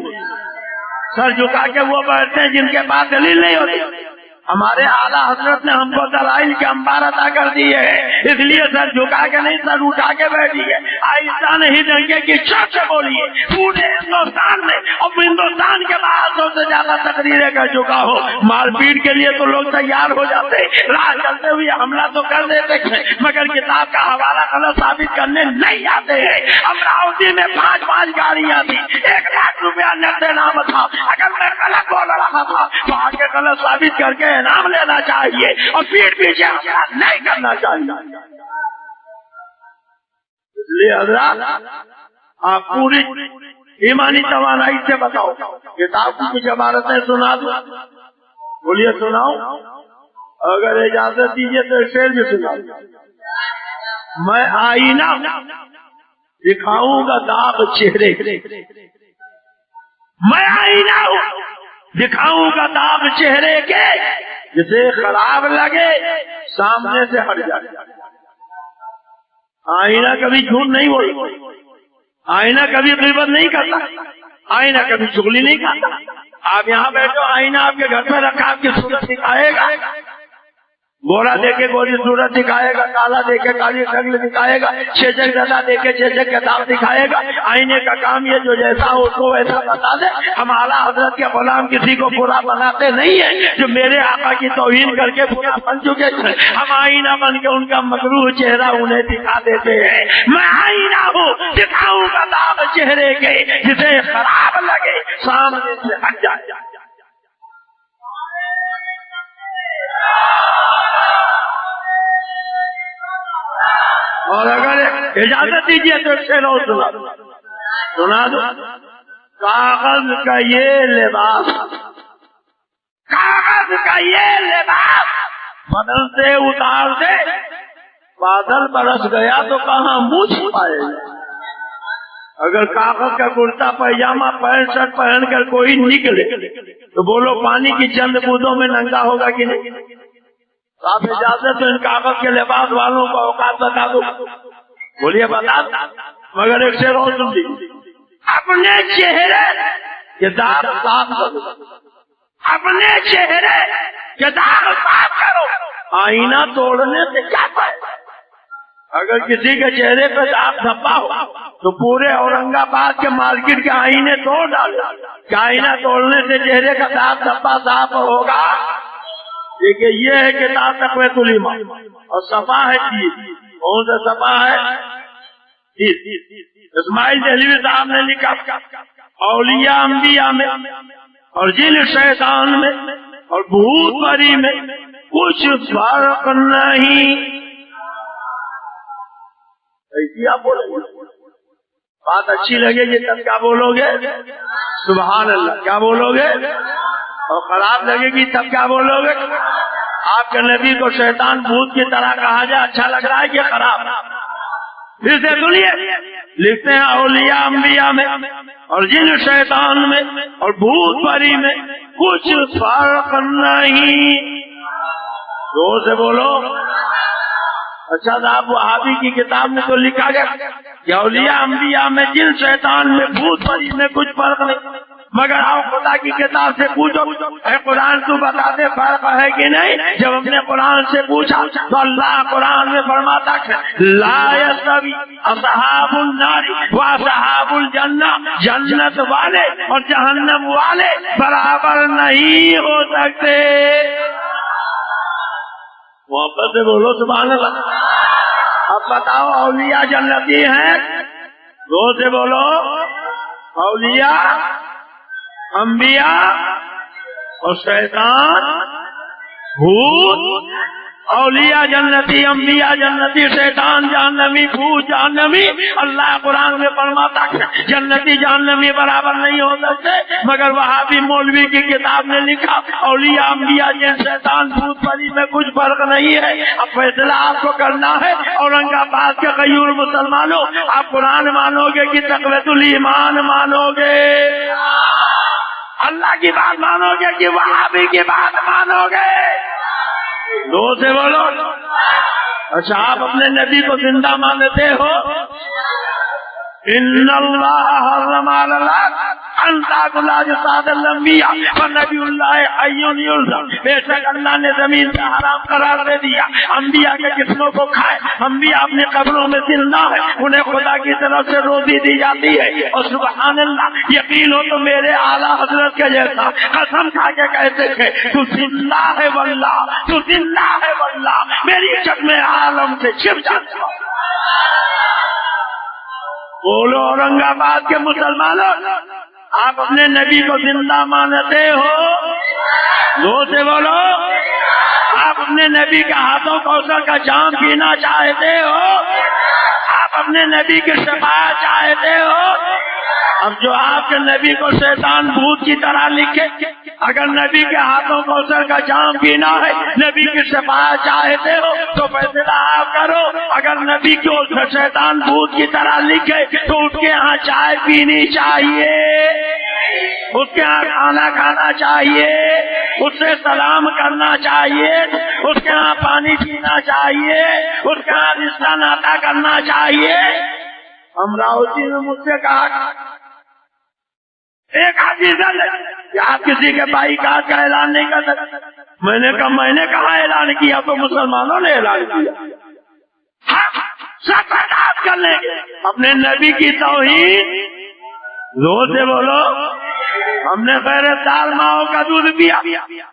سر جھکا کے وہ بیٹھتے ہیں جن کے پاس دلیل نہیں ہوتی۔ ہمارے اعلیٰ حضرت نے ہم کو دلائل کے انبار عطا کر دیے ہیں، اس لیے سر جھکا کے نہیں، سر اٹھا کے بیٹھیے، آہستہ نہیں ڈنکے کی چوٹ سے بولیے۔ پورے ہندوستان میں اور ہندوستان کے باہر سب سے زیادہ تقریریں کر چکا ہو، مار پیٹ کے لیے تو لوگ تیار ہو جاتے، راہ چلتے ہوئے حملہ تو کر دیتے ہیں، مگر کتاب کا حوالہ غلط ثابت کرنے نہیں آتے ہیں۔ امراوتی میں 5 گاڑیاں تھی، 1 لاکھ روپیہ نقد انعام تھا، اگر میں غلط بول رہا تھا تو آگے غلط ثابت کر کے انعام لینا چاہیے اور پیٹ پیچھے نہیں کرنا چاہیے۔ اس لیے حضرات آپ پوری ایمانی توانائی سے بتاؤ، کتاب کی کچھ عبارتیں سنا دو، بولیے سناؤ، اگر اجازت دیجیے تو شعر بھی سنا دو۔ میں آئینہ دکھاؤں گا داغ چہرے، میں آئینہ ہوں دکھاؤں گا داغ چہرے کے، جسے خراب لگے سامنے سے ہٹ جائے۔ آئینہ کبھی جھوٹ نہیں بولتا، آئینہ کبھی غیبت نہیں کرتا، آئینہ کبھی چغلی نہیں کرتا۔ آپ یہاں بیٹھو، آئینہ آپ کے گھر میں رکھا آپ کی صورت دکھائے گا، گورا دے کے گوری صورت دکھائے گا، کالا دے کے کالی شکل دکھائے گا، چھچک دادا دے کے چھچک کا داغ دکھائے گا۔ آئینے کا کام یہ جو جیسا ہو اس کو ویسا بتا دے۔ ہم اعلیٰ حضرت کے غلام کسی کو برا بناتے نہیں ہیں، جو میرے آقا کی توہین کر کے برا بن چکے ہیں، ہم آئینہ بن کے ان کا مکروہ چہرہ انہیں دکھا دیتے ہیں۔ میں آئینہ ہوں دکھاؤں گا داغ چہرے کے، جسے خراب لگے سامنے سے ہٹ جائے۔ اور اگر اجازت دیجیے تو سنا دو۔ کاغذ کا یہ لباس، کاغذ کا یہ لباس بدن سے اتار دے، بادل برس گیا تو کہاں منہ چھپائے گا۔ اگر کاغذ کا کرتا پائجامہ پینٹ شرٹ پہن کر کوئی نکلے تو بولو پانی کی چند بوندوں میں ننگا ہوگا کہ نہیں؟ آپ اجازت تو ان کاغذ کے لباس والوں کو اوقات بتا دو، بولیے بتا دو۔ مگر ایک سے روز سن دی، اپنے چہرے کے داغ صاف کرو، اپنے چہرے کے داغ صاف کرو۔ آئینہ توڑنے سے کیا فائدہ؟ اگر کسی کے چہرے پہ داغ دھبا ہو تو پورے اورنگ آباد کے مارکیٹ کے آئینے توڑ ڈالے. کیا آئینہ توڑنے سے چہرے کا داغ دھبا صاف ہوگا؟ دیکھیے یہ ہے کتاب تقویۃ الایمان اور صفا ہے چیز. کون سا صفا ہے؟ اسماعیل دہلوی صاحب نے لکھا اولیاء انبیاء میں اور جن شیطان میں اور بھوت پری میں کچھ فرق نہیں. ایسی آپ بولو گے بات اچھی لگے گی تب کیا بولو گے؟ سبحان اللہ. کیا بولو گے؟ اور خراب لگے گی تب کیا بولو گے؟ آپ کے نبی کو شیطان بھوت کی طرح کہا جائے اچھا لگ رہا ہے کہ خراب؟ پھر سے سنیے لکھتے ہیں اولیاء انبیاء میں اور جن شیطان میں اور بھوت پری میں کچھ فرق نہیں. زور سے بولو. اچھا صاحب وہابی کی کتاب میں تو لکھا گیا کہ اولیاء انبیاء میں جن شیطان میں بھوت پری میں کچھ فرق نہیں. مگر آؤ خدا کی کتاب سے پوچھو اے قرآن تو بتا دے فرق ہے کہ نہیں. جب ہم نے قرآن سے پوچھا تو اللہ قرآن میں فرماتا ہے لا یستوی اصحاب النار واصحاب الجنہ. جنت والے اور جہنم والے برابر نہیں ہو سکتے. محبت سے بولو سبحان اللہ. اب بتاؤ اولیاء جنتی ہیں؟ زور سے بولو. اولیاء انبیاء اور شیطان بھوت. اولیاء جنتی انبیاء جنتی شیطان جہنمی بھوت جہنمی. اللہ قرآن میں فرماتا ہے جنتی جہنمی برابر نہیں ہو سکتے. مگر وہابی مولوی کی کتاب نے لکھا اولیاء انبیاء جن شیطان بھوت پری میں کچھ فرق نہیں ہے. اب فیصلہ آپ کو کرنا ہے. اورنگ آباد کے غیور مسلمانوں آپ قرآن مانو گے کہ تقویۃ الایمان مانو گے؟ اللہ کی بات مانو گے کہ وہابی کی بات مانو گے؟ دو سے بولو. اچھا آپ اپنے نبی کو زندہ مانتے ہو؟ ان اللہ حرم علی ان تاکل اجساد الانبیاء فنبی اللہ حی یرزق. بے شک اللہ نے زمین سے حرام قرار دے دیا انبیاء کے جسموں کو کھائے. انبیاء اپنی قبروں میں زندہ ہے. انہیں خدا کی طرف سے روزی دی جاتی ہے. اور سبحان اللہ یقین ہو تو میرے اعلیٰ حضرت کے جیسا قسم کھا کے کہتے تھے تو زندہ ہے واللہ تو زندہ ہے واللہ میری چشم عالم سے چھپ جاتا. بولو اورنگ آباد کے مسلمانوں آپ اپنے نبی کو زندہ مانتے ہو؟ دو سے بولو. آپ اپنے نبی کے ہاتھوں کوثر کا جام پینا چاہتے ہو؟ آپ اپنے نبی کی شفاعت چاہتے ہو؟ اب جو آپ کے نبی کو شیطان بھوت کی طرح لکھے اگر نبی کے ہاتھوں کوثر کا جام پینا ہے نبی کی شفاعت چاہتے ہو تو فیصلہ آپ کرو. اگر نبی کو شیطان بھوت کی طرح لکھے تو اس کے ہاں چائے پینی چاہیے, اس کے ہاں کھانا کھانا چاہیے, اس سے سلام کرنا چاہیے, اس کے ہاں پانی پینا چاہیے, اس کے ہاں رشتہ ناتا کرنا چاہیے. امراوتی نے مجھ سے کہا ایک حدیث ہے کہ آپ کسی کے بائی کاٹ کا اعلان نہیں کر سکتے. میں نے کہا اعلان کیا تو مسلمانوں نے اعلان کیا. سب برداشت کر لیں گے اپنے نبی کی توہین. زور سے بولو. ہم نے غیرت دار ماؤں کا دودھ پیا,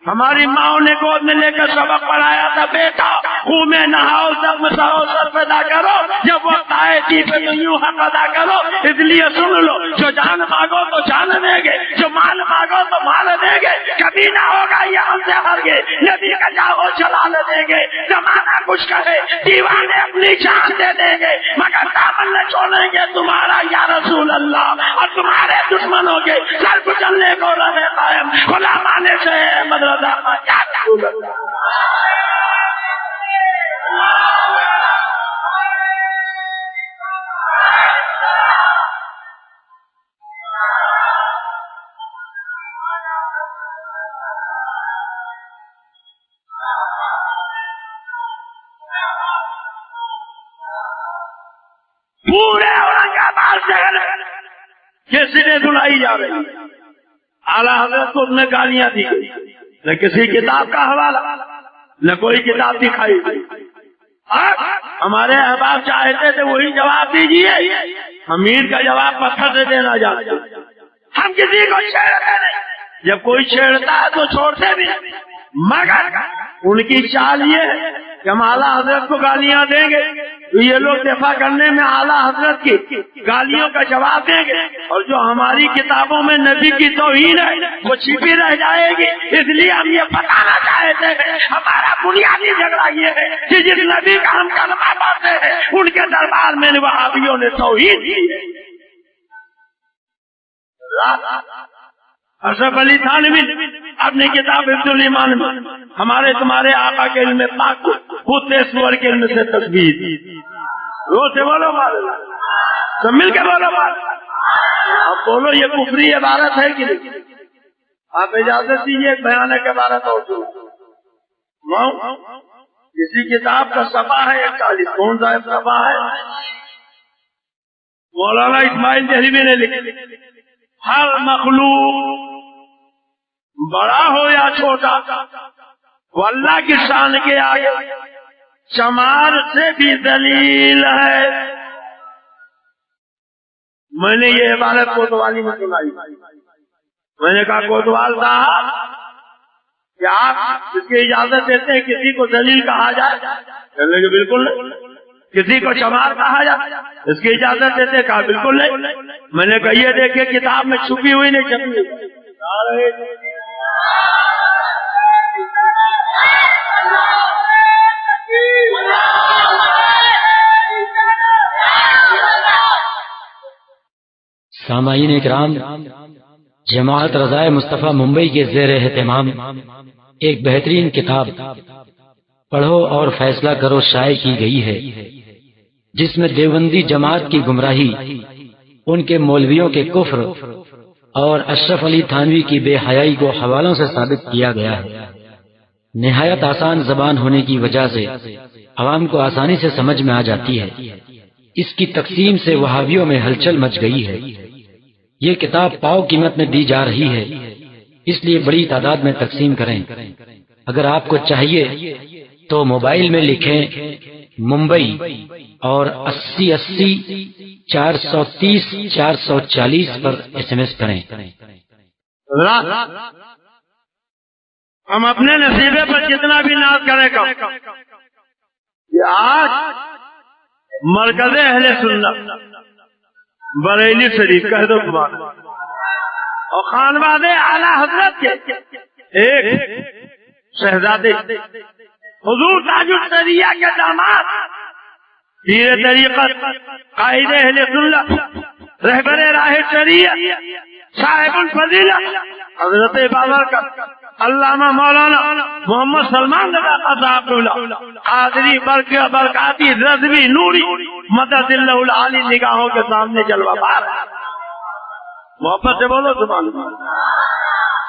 ہماری ماؤں نے گود میں لے کر سبق پڑھایا تھا بیٹا خون میں نہاؤ زخم سہو سر پیدا کرو, جب وقت آئے تھی پہ تو یوں حق ادا کرو. اس لیے سن لو جو جان مانگو تو جان دیں گے, جو مال مانگو تو مال دیں گے. کبھی نہ ہوگا یہ ہم سے ہر گے نبی کا جاؤ چلا لے دیں گے. زمانہ کچھ کہے دیوانے اپنی جان دے دیں گے مگر دامن نہ چھوڑیں گے تمہارا یا رسول اللہ. اور تمہارے دشمنوں کے سر کچلنے کو رہے قائم غلامانے سے مدرسہ یا رسول اللہ. پورے اورنگ آباد شہر کے سرے سنائی جا رہی. اعلیٰ حضرت کو میں گالیاں دی گئی, نہ کسی کتاب کا حوالہ, نہ کوئی کتاب دکھائی گئی. ہمارے احباب چاہتے تھے وہی جواب دیجیے، امیر کا جواب پتھر سے دینا جانتے، ہم کسی کو چھیڑتے نہیں، جب کوئی چھیڑتا ہے تو چھوڑتے بھی نہیں، مگر ان کی چال یہ ہے کہ ہم اعلیٰ حضرت کو گالیاں دیں گے تو یہ لوگ دفاع کرنے میں اعلیٰ حضرت کی گالیوں کا جواب دیں گے، اور جو ہماری کتابوں میں نبی کی توہین ہے وہ چھپی رہ جائے گی۔ اس لیے ہم یہ بتانا چاہتے ہیں، ہمارا بنیادی جھگڑا یہ ہے کہ جس نبی کا ہم کلمہ پڑھتے ہیں ان کے دربار میں وہابیوں نے توہین کی ہے۔ اشرف علی تھانوی اپنی کتاب حفظ الایمان میں ہمارے تمہارے آقا کے علم پاک کو خود سور کے علم سے تصویر رو سے بولو سب مل کے بولو اب بولو یہ کفری عبارت ہے کہ نہیں؟ آپ اجازت دیجیے ایک بیان کی عبارت اور سنو۔ کسی کتاب کا صفحہ ہے 41، کون سا صفحہ ہے؟ مولانا اسماعیل دہلوی نے لکھی، ہر مخلوق بڑا ہو یا چھوٹا وہ اللہ کی شان کے آگے چمار سے بھی ذلیل ہے۔ میں نے یہ عبارت کوتوالی میں سنائی، میں نے کہا کوتوال صاحب کیا آپ اس کی اجازت دیتے ہیں کسی کو ذلیل کہا جائے؟ کہنے کہ بالکل نہیں۔ کسی کو چمار کہا جائے اس کی اجازت دیتے؟ کہا بالکل نہیں۔ میں نے کہا یہ دیکھیں کتاب میں چھپی ہوئی نہیں چھپی ہوئی۔ سامعین اکرام، جماعت رضائے مصطفیٰ ممبئی کے زیر اہتمام ایک بہترین کتاب پڑھو اور فیصلہ کرو شائع کی گئی ہے، جس میں دیوبندی جماعت کی گمراہی، ان کے مولویوں کے کفر اور اشرف علی تھانوی کی بے حیائی کو حوالوں سے ثابت کیا گیا ہے۔ نہایت آسان زبان ہونے کی وجہ سے عوام کو آسانی سے سمجھ میں آ جاتی ہے۔ اس کی تقسیم سے وہابیوں میں ہلچل مچ گئی ہے۔ یہ کتاب پاؤ قیمت میں دی جا رہی ہے، اس لیے بڑی تعداد میں تقسیم کریں۔ اگر آپ کو چاہیے تو موبائل میں لکھیں ممبئی اور 8080 430 440 پر SMS کریں۔ ہم اپنے نصیبے پر جتنا بھی ناز کرے گا، یہ آج مرکز اہل سنت بریلی شریف کہہ دو سبحان اللہ، اور خانواد اعلی حضرت کے ایک شہزادے حضور تاج الشریعہ کے داماد، پیر طریقت، قائد اہل سنت، رہبر راہ شریعت، صاحب الفضیلہ حضرت بابرکت علامہ مولانا محمد سلمان صاحب قادری برکاتی رضوی نوری مدد اللہ العالی نگاہوں کے سامنے جلوہ بار۔ محبت سے بولو سبحان اللہ۔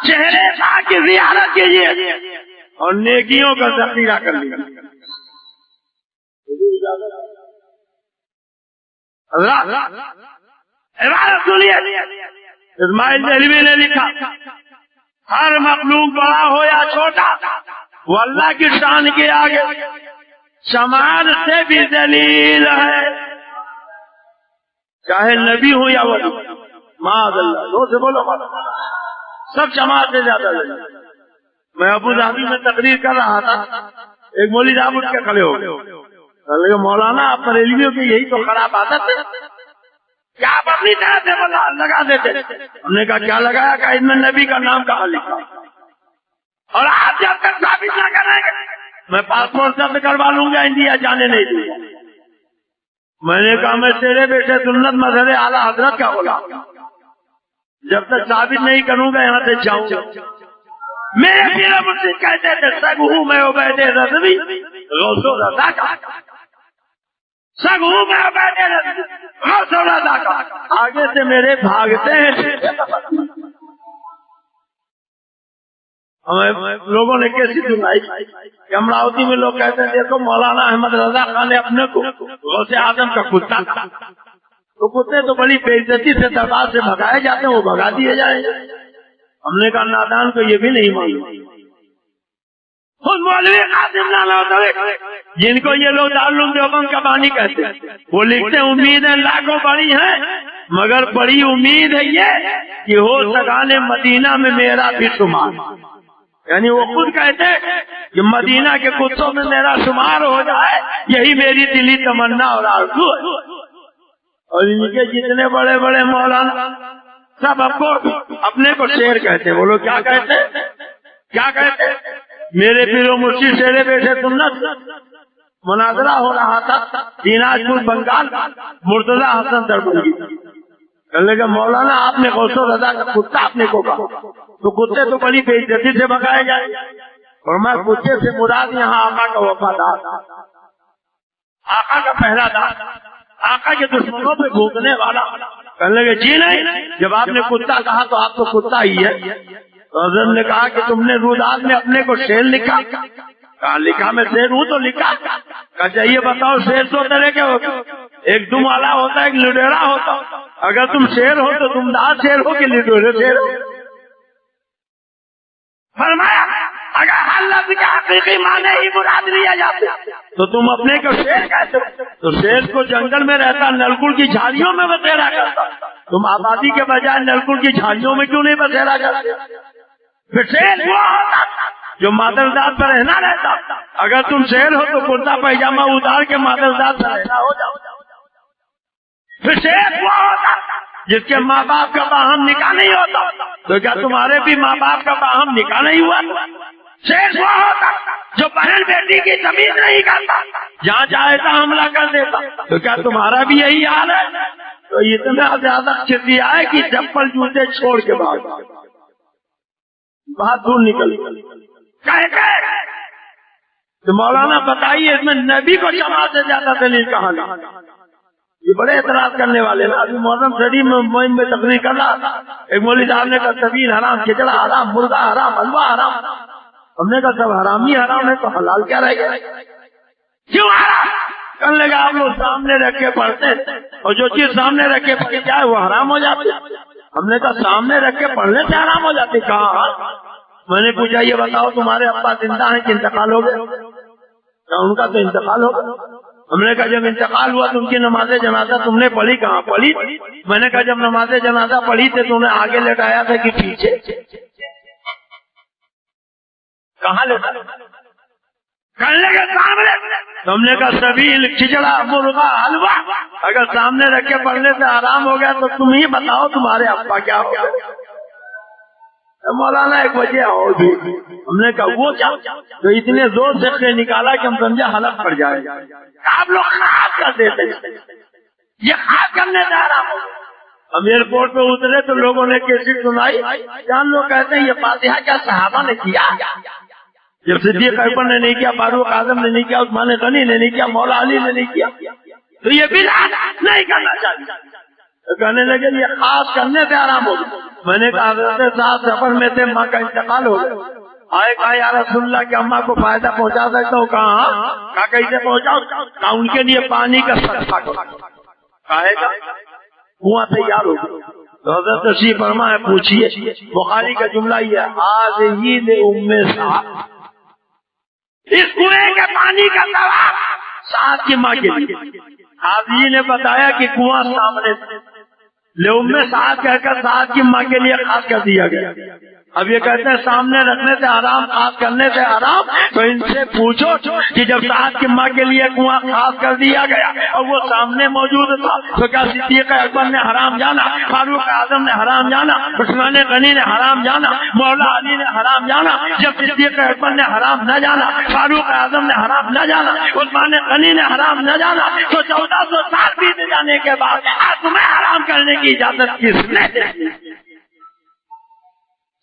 چہرے پاک کی زیارت کیجیے اور نیکیوں کا ذخیرہ کر لیجیے۔ عبارت سنیے، اسماعیل دہلوی نے لکھا، ہر مخلوق بڑا ہو یا چھوٹا وہ اللہ کی شان کے آگے شمال سے بھی ذلیل ہے، چاہے نبی ہو یا ولی۔ معاذ اللہ، دو سے بولو سب شمال سے زیادہ ذلیل۔ میں ابو ظہبی میں تقریر کر رہا تھا، ایک مولوی صاحب اٹھ کے کھڑے ہو گئے، مولانا آپ بریلویوں کی یہی تو خراب عادت ہے، کیا آپ اپنی طرح سے لگا دیتے؟ ہم نے کہا کیا لگایا؟ کہ ان میں نبی کا نام کہاں لکھا؟ اور آپ جب تک ثابت نہ کریں گے میں پاسپورٹ ضبط کروا لوں گا، انڈیا جانے نہیں دوں گا۔ میں نے کہا میں تیرے بیٹے سنت مذہب اعلیٰ حضرت کا غلام، جب تک ثابت نہیں کروں گا یہاں سے جاؤں گا۔ میرے پیر مرشد کہتے تھے سگ ہوں میں عبید رضوی غوث و رضا کا، سگ ہوں میں عبید رضوی غوث و رضا کا، آگے سے میرے بھاگتے ہیں۔ ہمیں لوگوں نے کیسی سنائی کہ امراوتی میں لوگ کہتے ہیں دیکھو مولانا احمد رضا خان نے اپنے کو غوث اعظم کا کتا تھا، تو کتے تو بڑی بے عزتی سے دربار سے بھگائے جاتے ہیں، وہ بھگا دیے جائیں۔ ہم نے کہا نادان کو یہ بھی نہیں معلوم، خود مولوی قاسم نانوتوی جن کو یہ لوگ دارالعلوم دیوبند کا بانی کہتے ہیں، وہ لکھتے ہیں امیدیں لاکھوں بڑی ہیں مگر بڑی امید ہے یہ کہ ہو سگانے مدینہ میں میرا بھی شمار. یعنی وہ خود کہتے ہیں کہ مدینہ کے کتوں میں میرا شمار ہو جائے، یہی میری دلی تمنا اور آرزو ہے. اور ان کے جتنے بڑے بڑے مولانا سب اپنے کو شیر کہتے ہیں. بولو کیا کہتے ہیں؟ کیا کہتے ہیں؟ میرے پیرو مرشد شیرے بیٹھے سنت مناظرہ ہو رہا تھا دیناجپور بنگال، مرتضی حسن دربندی کہنے لگا مولانا آپ نے غوث رضا کا کتا اپنے کو کہا تو کتے تو بڑی بے عزتی سے بگائے جائے، اور میں کتے سے مراد یہاں آقا کا وفادار، آقا کا پہلا دار، آقا کے دشمنوں پہ بھوکنے والا. کہنے لگے جی نہیں، جب آپ نے کتا کہا تو آپ تو کتا ہی ہے. تو حضرت نے کہا کہ تم نے روداد میں اپنے کو شیر لکھا؟ کہا لکھا میں شیر ہوں تو لکھا. کہا چاہیے بتاؤ شیر تو طرح کے ہوتے، ایک دم والا ہوتا ہے ایک لڈیرا ہوتا. اگر تم شیر ہو تو تم دار شیر ہو کہ لڈیرے شیر ہو؟ فرمایا اگر ہر لفظ کے حقیقی معنی ہی مراد لیا جاتے تو تم اپنے کو شیر کہتے ہو. تو شیر کو جنگل میں رہتا نلکڑ کی جھاڑیوں میں بسیرا کرتا، تم آبادی کے بجائے نلکڑ کی جھاڑیوں میں کیوں نہیں بسیرا کرتے؟ پھر شیر وہ ہوتا جو مادرزاد پر رہنا رہتا. اگر تم شیر ہو تو کرتا پیجامہ اتار کے مادرزاد پر رہنا ہو جاؤ. پھر شیر وہ ہوتا جس کے ماں باپ کا باہم نکاح نہیں ہوتا، تو کیا تمہارے بھی ماں باپ کا باہم نکاح نہیں ہوا؟ شیر وہ ہوتا جو بہن بیٹی کی تمیز نہیں کرتا، جہاں چاہے تھا حملہ کر دیتا، تو کیا تمہارا بھی یہی حال ہے؟ تو اتنا زیادہ چتیا ہے کہ چپل جوتے چھوڑ کے بہت دور نکل گئے. تو مولانا بتائیے اس میں نبی کو شمع سے زیادہ دلیل کہاں گا؟ یہ بڑے اعتراض کرنے والے نا. ابھی محرم شریف میں مہم میں تقریر کر رہا تھا، ایک مولوی صاحب نے کہا طویل حرام، کھچڑا حرام، مرغا حرام، حلوہ حرام. ہم نے کہا سب حرام ہی حرام ہے تو حلال کیا رہ گیا؟ کیوں حرام؟ کہنے لگا آپ لوگ سامنے رکھ کے پڑھتے اور جو چیز سامنے رکھ کے پڑھے کیا ہے وہ حرام ہو جاتی. ہم نے کہا سامنے رکھ کے پڑھنے سے حرام ہو جاتی. کہا میں نے پوچھا یہ بتاؤ تمہارے ابا زندہ ہیں کہ انتقال ہو گئے؟ ان کا تو انتقال ہو گیا. ہم نے کہا جب انتقال ہوا تو ان کی نماز جنازہ تم نے پڑھی کہاں پڑھی؟ میں نے کہا جب نماز جنازہ پڑھی تھی تو انہیں آگے لٹایا تھا کہ پیچھے؟ کہاں لٹایا؟ کہنے کے سامنے. ہم نے کہا سبیل، کھچڑا، مرغا، حلوہ اگر سامنے رکھ کے پڑھنے سے آرام ہو گیا تو تم ہی بتاؤ تمہارے ابا کیا ہو گیا؟ مولانا ایک وجہ اور بھی. ہم نے کہا وہ کیا؟ تو اتنے زور سے نکالا کہ ہم سمجھا حلق پڑ جائے. آپ لوگ خاص کر دیتے یہ خاص کرنے سے آرام ہو. ہم ایئرپورٹ پہ اترے تو لوگوں نے کیسی سنائی، جان لوگ کہتے ہیں یہ فاتحہ کیا صحابہ نے کیا؟ جب صدیق اکبر نے نہیں کیا، فاروق اعظم نے نہیں کیا، عثمان غنی نے نہیں کیا، مولا علی نے نہیں کیا، تو یہ بھی نہیں کرنا چاہیے. کہنے لگے یہ خاص کرنے سے آرام ہو. میں نے کہا حضرت صاحب سفر میں سے ماں کا انتقال ہو گیا. آئے کہا یا رسول اللہ کی اماں کو فائدہ پہنچا سکتا ہوں؟ کہا کیسے پہنچاؤ؟ کہا ان کے لیے پانی کا صدقہ کرو. کہے گا کنواں تیار ہو گیا. تو حضرت تشریف فرما ہے پوچھیے. بخاری کا جملہ یہ آج ہی نے ام سعد، اس کنویں کے پانی کا ثواب سعد کی ماں کے لیے. آپ جی نے بتایا کہ کنواں سامنے لے ام سعد کہہ کر سعد کی ماں کے لیے خاص کر دیا گیا. اب یہ کہتے ہیں سامنے رکھنے سے آرام، خاص کرنے سے آرام. تو ان سے پوچھو کہ جب سعد کی ماں کے لیے کنواں خاص کر دیا گیا اور وہ سامنے موجود تھا تو کیا صدیق اکبر نے حرام جانا، فاروق اعظم نے حرام جانا، عثمان غنی نے حرام جانا، مولا علی نے حرام جانا؟ جب صدیق اکبر نے حرام نہ جانا، فاروق اعظم نے حرام نہ جانا، عثمان غنی نے حرام نہ جانا، تو 1400 سال بیت جانے کے بعد آج تمہیں حرام کرنے کی اجازت کس نے دی؟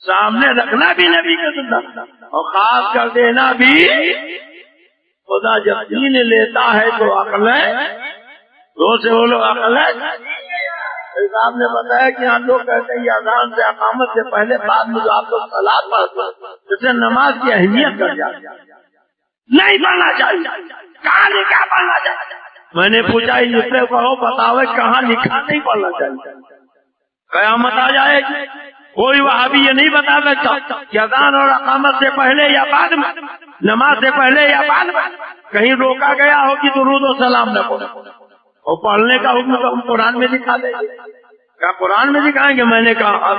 سامنے رکھنا بھی نبی کے سنت اور خاص کر دینا بھی. خدا جب دین لیتا ہے تو عقل ہے، دو سے بولو عقل ہے. صاحب نے بتایا کہ ہم لوگ کہتے ہیں یہ اذان سے اقامت سے پہلے بعد میں جو آپ لوگ صلاۃ پڑھتے ہیں جس سے نماز کی اہمیت کر جاتی ہے، نہیں پڑھنا چاہیے. کہاں لکھا پڑھنا چاہیے؟ میں نے پوچھا اس سے کہو بتاؤ کہاں لکھا نہیں پڑھنا چاہیے. قیامت آ جائے گی کوئی وہابی یہ نہیں بتا سکتا کہ اذان اور اقامت سے پہلے یا بعد میں نماز سے پہلے یا بعد میں کہیں روکا گیا ہو کہ درود و سلام نہ پڑھو، اور پڑھنے کا حکم تو ہم قرآن میں دکھا دیں گے. کیا قرآن میں دکھائیں گے؟ میں نے کہا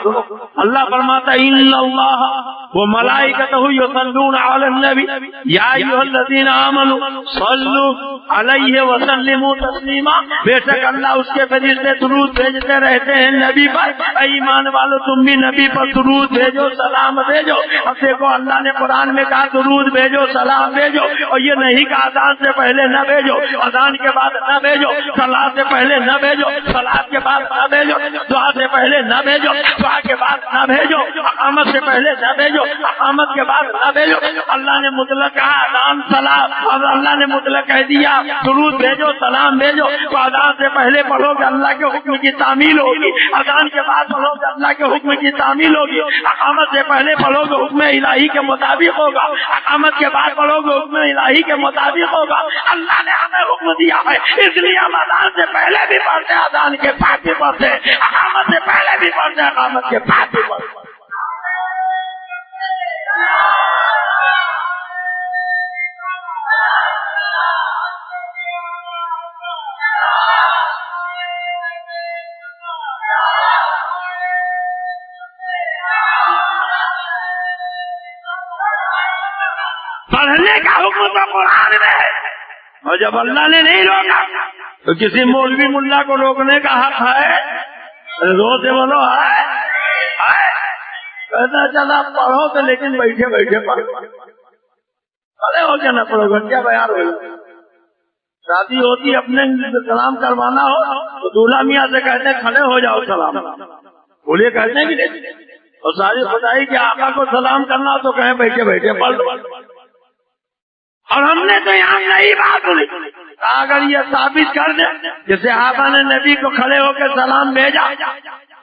اللہ فرماتا ہے ان اللہ وملائکتہ یصلون علی النبی یا ایھا الذین آمنوا صلوا علیہ وسلموا تسلیما. بے شک اللہ اس کے فرشتے درود بھیجتے رہتے ہیں نبی پر. اے ایمان والو تم بھی نبی پر درود بھیجو، سلام بھیجو. اب دیکھو اللہ نے قرآن میں کہا درود بھیجو، سلام بھیجو، اور یہ نہیں کہا اذان سے پہلے نہ بھیجو، اذان کے بعد نہ بھیجو، صلاۃ سے پہلے نہ بھیجو، صلاۃ کے بعد نہ بھیجو، دعا سے پہلے نہ بھیجو، دعا کے بعد نہ بھیجو، اقامت سے پہلے نہ بھیجو، اقامت کے بعد نہ بھیجو. اللہ نے مطلق کہا اذان سلام، اور اللہ نے مطلق کہہ دیا درود بھیجو، سلام بھیجو. تو اذان سے پہلے پڑھو گے اللہ کے حکم کی تعمیل ہوگی، اذان کے بعد پڑھو گے اللہ کے حکم کی تعمیل ہوگی. اقامت سے پہلے پڑھو گے حکم الہی کے مطابق ہوگا، اقامت کے بعد پڑھو گے حکم الہی کے مطابق ہوگا. اللہ نے ہمیں حکم دیا ہے، اس لیے ہم اذان سے پہلے بھی پڑھتے ہیں، اذان کے بعد بھی پڑھتے ہیں، اقامت سے پہلے بھی پڑھتے ہیں، اقامت کے بعد بھی پڑھتے ہیں. پڑھنے کا حکم تو قرآن میں ہے، اور جب اللہ نے نہیں روکا تو کسی مولوی ملا کو روکنے کا حق ہے؟ روز سے بولو ہے. کہتا چلا پڑھو تو لیکن بیٹھے بیٹھے پڑھو، کھڑے ہو کے نہ پڑھو. گھنٹہ بیان ہو، شادی ہوتی اپنے سلام کروانا ہو تو دولہا میاں سے کہتے ہیں کھڑے ہو جاؤ سلام، بولے کہتے ہیں کہ نہیں. اور ساری خدائی کے آقا کو سلام کرنا تو کہیں بیٹھے بیٹھے پڑھ لو. اور ہم نے تو یہاں نئی بات سنی، اگر یہ ثابت کر دیں کہ صحابہ نے نبی کو کھڑے ہو کے سلام بھیجا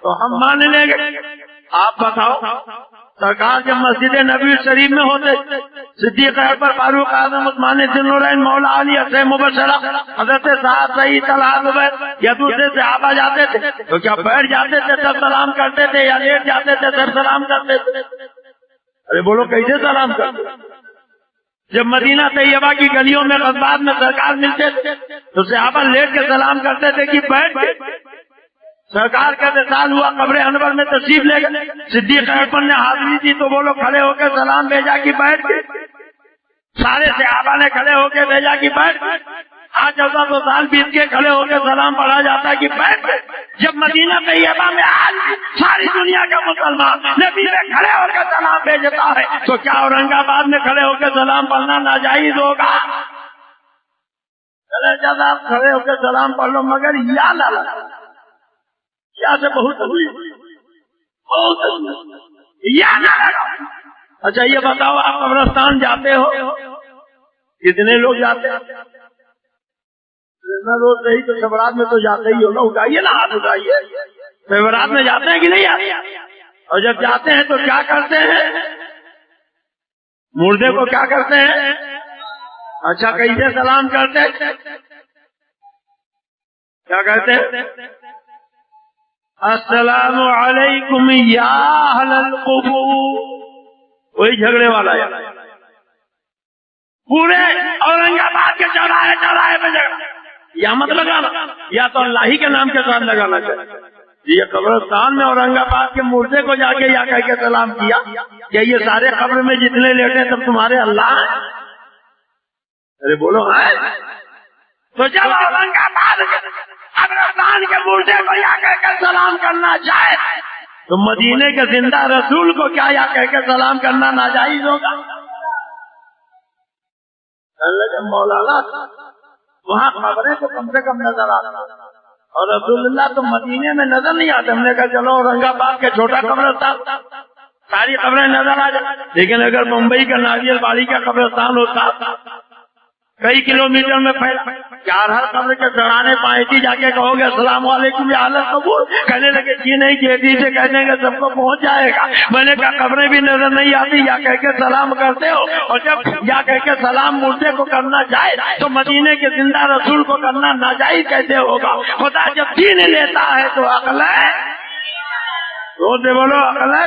تو ہم مان لیں گے. آپ بتاؤ، سرکار جب مسجد نبی شریف میں ہوتے، صدیق اکبر، فاروق اعظم، عثمان ذوالنورین، مولا علی، حسین مبشرہ، حضرت سعد، سعید، طلحہ، زبیر یا دوسرے صحابہ جاتے تھے تو کیا بیٹھ جاتے تھے تب سلام کرتے تھے یا لیٹ جاتے تھے تب سلام کرتے تھے؟ ارے بولو کیسے سلام کرتے؟ جب مدینہ طیبہ کی گلیوں میں غزوات میں سرکار ملتے تھے تو صحابہ لیٹ کے سلام کرتے تھے کہ بیٹھ کے؟ سرکار کا وصال ہوا، قبر انور میں تشریف لے گئے، صدیق اکبر نے حاضری دی تو وہ لوگ کھڑے ہو کے سلام بھیجا کہ بیٹھ کے؟ سارے صحابہ نے کھڑے ہو کے بھیجا کہ بیٹھ کے؟ آج 1400 سال بیت کے کھڑے ہو کے سلام پڑھا جاتا ہے کہ بیٹھ کے؟ جب مدینہ طیبہ میں آج ساری دنیا کا مسلمان نبی میں کھڑے ہو کے سلام بھیجتا ہے تو کیا اورنگ آباد میں کھڑے ہو کے سلام پڑھنا ناجائز ہوگا؟ چلے جب آپ کھڑے ہو کے سلام پڑھ لو، مگر یا نہ لگا یا سے بہت یا نہ لگا. اچھا یہ بتاؤ، آپ قبرستان جاتے ہو، کتنے لوگ جاتے ہیں؟ روز نہیں تو شبرات میں تو جاتے ہی ہو نا. اٹھائیے نا ہاتھ، اٹھائیے. شبرات میں جاتے ہیں کہ نہیں آتے؟ اور جب جاتے ہیں تو کیا کرتے ہیں؟ مردے کو کیا کرتے ہیں؟ اچھا کیسے سلام کرتے ہیں؟ کیا کہتے ہیں؟ السلام علیکم یا اہل القبور. وہی جھگڑے والا ہے، پورے اورنگ آباد کے چوراہے چوراہے میں جھگڑا. یا مت لگانا، یا تو اللہ ہی کے نام کے ساتھ لگانا چاہیے. یہ قبرستان میں اورنگ آباد کے مردے کو جا کے یا کہہ کے سلام کیا، کیا یہ سارے قبر میں جتنے لیٹے سب تمہارے اللہ ہیں؟ ارے بولو ہے. تو جب اورنگ آباد قبرستان کے مردے کو یا کہہ کے سلام کرنا چاہے تو مدینے کے زندہ رسول کو کیا یا کہہ کے سلام کرنا ناجائز ہوگا؟ مولانا وہاں خبریں تو کم سے کم نظر آتا اور رسول اللہ تو مدینے میں نظر نہیں آتے. ہم نے کہا چلو اورنگ آباد کے چھوٹا قبرستان ساری خبریں نظر آ جائیں، لیکن اگر ممبئی کا ناریل باڑی کا قبرستان ہوتا کئی کلومیٹر میں پھیلا، چار ہر قبر کے سرانے پائٹی جا کے کہو گے السلام علیکم یا اہل القبور، کہنے لگے جی نہیں جیدی سے کہہ دیں گے سب کو پہنچ جائے گا. میں نے کہا قبریں بھی نظر نہیں آتی، یا کہہ کے سلام کرتے ہو، اور جب یا کہہ کے سلام مردے کو کرنا چاہے تو مدینے کے زندہ رسول کو کرنا ناجائز کیسے ہوگا؟ خدا جب دین لیتا ہے تو عقل ہے، روز بولو عقل ہے.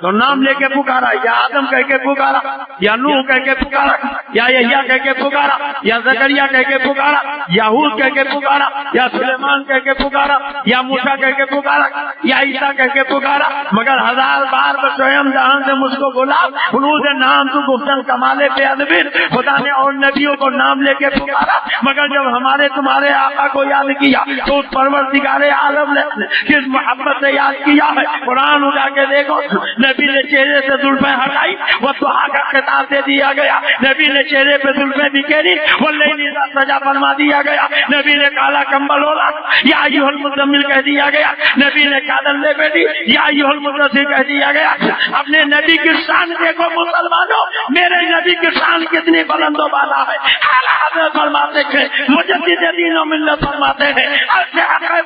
تو نام لے کے پکارا، یا آدم کہہ کے پکارا، یا نوح کہہ کے پکارا، یا یحییٰ کہہ کے پکارا، یا زکریا کہہ کے پکارا، یا ہود کہہ کے پکارا، یا سلیمان کہہ کے پکارا، یا موسیٰ کہہ کے پکارا، یا عیسیٰ کہہ کے پکارا، مگر 1000 بار بسویم جہاں سے مجھ کو بولا خلود نام تو گفتن کمالے پہ ادبیر، خدا نے اور نبیوں کو نام لے کے پکارا، مگر جب ہمارے تمہارے آقا کو یاد کیا تو اس پروردگار عالم نے کس محبت سے یاد کیا ہے۔ قرآن اٹھا کے دیکھو، نبی نے چہرے سے زلفیں ہٹائی، وہ سہا کا خطاب دے دیا گیا، نبی نے چہرے پہ زلفیں بکھیری، وہ لیلی سجا فرما دیا گیا، نبی نے کالا کمبل اوڑھا، یا ایھا المزمل کہہ دیا گیا، نبی نے چادر لے بیٹھی، یا ایھا المدثر کہہ دیا گیا۔ اپنے نبی کی شان دیکھو مسلمانوں، میرے نبی کی شان کتنی بلند و بالا ہے۔ اعلیٰ حضرت فرماتے ہیں، مجدد دین و ملت فرماتے ہیں،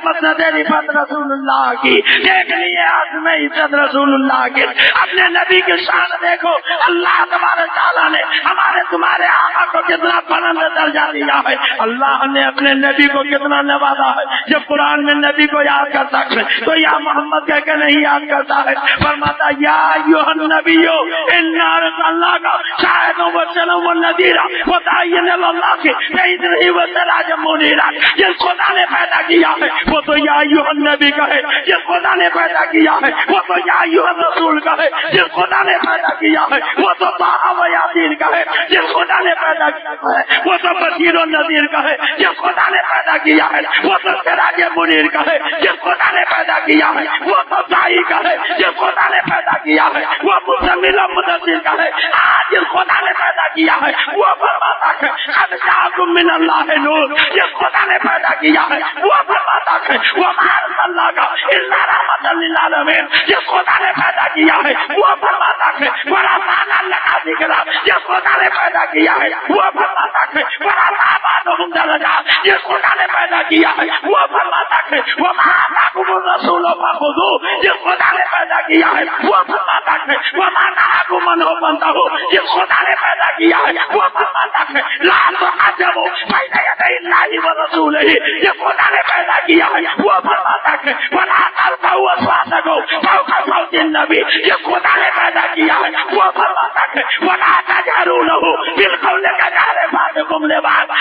مسند رفعت رسول اللہ کی دیکھ لیے عزم عزت رسول اللہ کی، اپنے نبی کی شان دیکھو۔ اللہ تبارک تعالیٰ نے ہمارے تمہارے آقا کو کتنا بلند درجہ دیا ہے، اللہ نے اپنے نبی کو کتنا نوازا ہے۔ جب قرآن میں نبی کو یاد کرتا ہے تو یا محمد کہہ کے نہیں یاد کرتا ہے، فرماتا یا ایھا النبی انا ارسلناک شاہدا وبشرا ونذیرا وداعیا الی اللہ باذنہ وسراجا منیرا۔ جس خدا نے پیدا کیا ہے وہ تو یا ایھا النبی کہے، جس خدا نے پیدا کیا ہے وہ تو یا ایھا الرسول کہے، جس خدا نے پیدا کیا ہے وہ تو طٰہٰ و یاسین کہے، جس خدا نے پیدا کیا ہے وہ تو بشیر و نذیر کہے، جس خدا نے پیدا کیا ہے وہ تو سراج منیر کہے، جس خدا نے پیدا کیا ہے وہ تو داعی کہے، جس خدا نے پیدا کیا ہے وہ مزمل و مدثر کہے۔ آج جس خدا نے پیدا کیا ہے وہ فرماتا ہے قد جاءکم من اللہ نور، جس خدا نے پیدا کیا ہے وہ فرماتا ہے وما ارسلناک الا رحمۃ للعالمین، جس خدا نے پیدا کیا ہے وہ فرماتا ہے ورفعنا لک ذکرک، جس خدا نے پیدا کیا ہے وہ فرماتا ہے ورفعنا بعضهم درجات، جس خدا نے پیدا کیا ہے وہ فرماتا ہے وما آتاکم الرسول فخذوہ، جس خدا نے پیدا کیا ہے وہ فرماتا ہے وما نہاکم عنہ فانتہوا، جس خدا نے پیدا کیا ہے وہ فرماتا ہے لا تعجبوا بین یدی اللہ ورسولہ، جس خدا نے پیدا کیا ہے وہ فرماتا ہے ولا ترفعوا اصواتکم فوق صوت النبی، جس خدا نے پیدا کیا ہے وہ فرماتا ہے ولا تجہروا لہ بالقول کجہر بعضکم لبعض،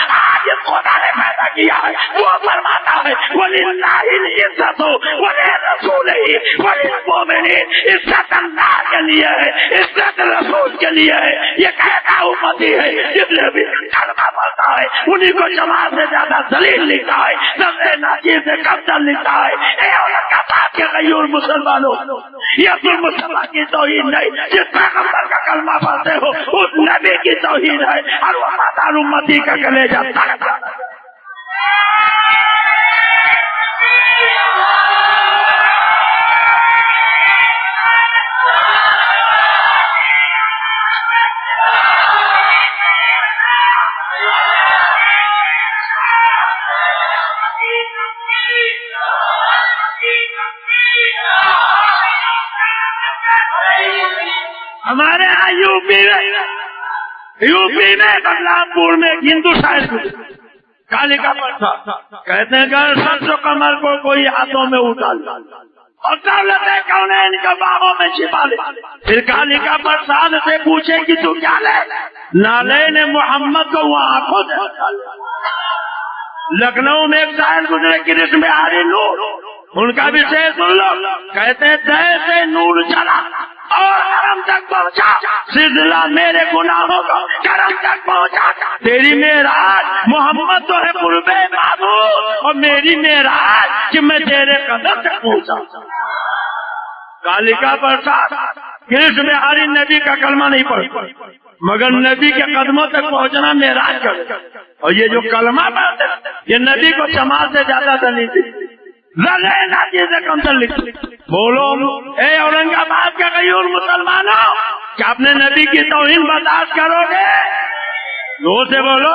جس خدا نے پیدا کیا ہے وہ فرماتا ہے وَلِلَّهِ الْعِزَّةُ وَلِلرَّسُولِهِ وَلِلْمُؤْمِنِينَ، عزت اللہ کے لیے ہے، عزت رسول کے لیے ہے۔ یہ کہتا امتی ہے جس نے بھی کلمہ پڑھتا ہے انہیں کو جماعت سے زیادہ ذلیل لکھتا ہے، نظر ناچیر سے کمتر لکھتا ہے۔ اے اولاد کے غیور مسلمانوں، یہ تم مسلمان کی توہین نہیں، جس پیغمبر کا کلمہ پڑھتے ہو اس نبی کی توہین ہے، اور وفادار امتی کا کلیجہ تڑپتا ہے۔ ہمارے یہاں یوپی میں بلرام پور میں ایک ہندو شاعر کالی کا پرچا کہتے ہیں کہ سرس و کمر کو کوئی ہاتھوں میں اٹھا لے اور دولت کونین کا باغوں میں چھپا لے، پھر کالی کا پرساد سے پوچھے کہ تو کیا لے، نالے نے محمد کو وہ آنکھوں سے اٹھا لے۔ لکھنؤ میں ایک شاعر گزرے کرشن بہاری نور، ان کا بھی شعر سن لو، کہتے ہیں دہ سے نور چلا اور حرم تک پہنچا، سلسلہ میرے گناہوں کو کرم تک پہنچا، تیری معراج محمد تو ہے قرب معبود اور میری معراج کہ میں تیرے قدم تک پہنچا۔ کالیکا پرساد کرشن بہاری نبی کا کلمہ نہیں پڑھتا مگر نبی کے قدموں تک پہنچنا معراج کر، اور یہ جو کلمہ پڑھتے یہ نبی کو جماعت سے زیادہ دلیل تھی، سے کم تر لکھ۔ بولو اے اورنگ آباد کے غیور مسلمانوں، کیا اپنے نبی کی توہین برداشت کرو گے؟ زور سے بولو۔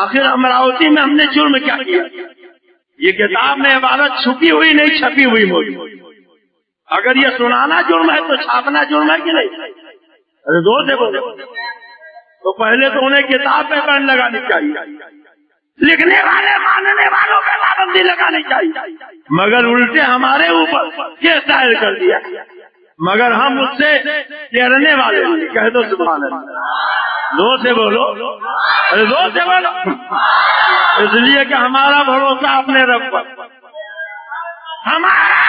آخر امراوتی میں ہم نے جرم کیا کیا؟ یہ کتاب میں عبارت چھپی ہوئی نہیں چھپی ہوئی موجود، اگر یہ سنانا جرم ہے تو چھاپنا جرم ہے کہ نہیں؟ ارے زور سے بولو۔ تو پہلے تو انہیں کتاب پہ بین لگانی چاہیے، لکھنے والے ماننے والوں پہ پابندی لگانی چاہیے، مگر الٹے ہمارے اوپر کیس دائر کر دیا۔ مگر ہم اس سے ڈرنے والے ہیں. کہہ دو سبحان اللہ. دو سے بولو, ارے دو سے بولو. اس لیے کہ ہمارا بھروسہ اپنے رب پر. ہمارا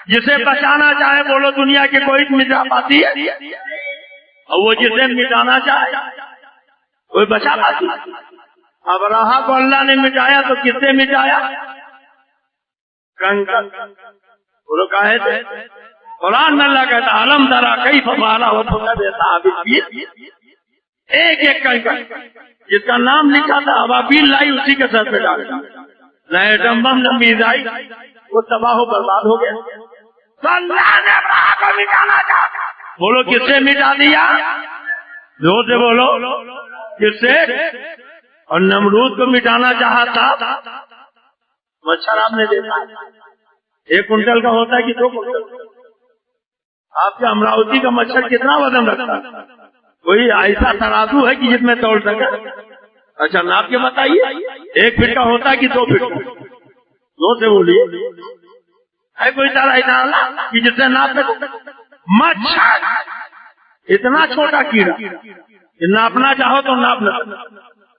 جسے بچانا چاہے بولو دنیا کی کوئی مٹا پاتی ہے, اور وہ جسے مٹانا چاہے کوئی بچا پاتی. اب ابراہا کو اللہ نے مٹایا تو کس سے مٹایا؟ کنکر. وہ کہے تھے قرآن میں اللہ کہتا علم ترا کیف فعل ربک باصحاب الفیل. ایک ایک کنکر جس کا نام لکھا تھا ابابیل لائی اسی کے سر پہ ڈالا. نہ ایٹم بم نہ میزائل, وہ تباہ و برباد ہو گیا. تو اللہ نے ابراہا کو مٹانا چاہا, بولو کس سے مٹا دیا؟ جو سے بولو کس سے؟ اور نمرود کو مٹانا چاہا تھا. مچھر آپ نے دیکھا 1 کنٹل کا ہوتا ہے کہ 2 کنٹل؟ آپ کے امراوتی کا مچھر کتنا وزن رکھتا ہے؟ کوئی ایسا ترازو ہے کہ جس میں توڑ سکے؟ اچھا ناپ کے بتائیے, 1 فٹ کا ہوتا ہے کہ 2 فٹ کا؟ 2 سے بولیے. ہے کوئی طرح ایسا کہ جس سے ناپ سکے؟ مچھر اتنا چھوٹا کیڑا کہ ناپنا چاہو تو ناپ نہ,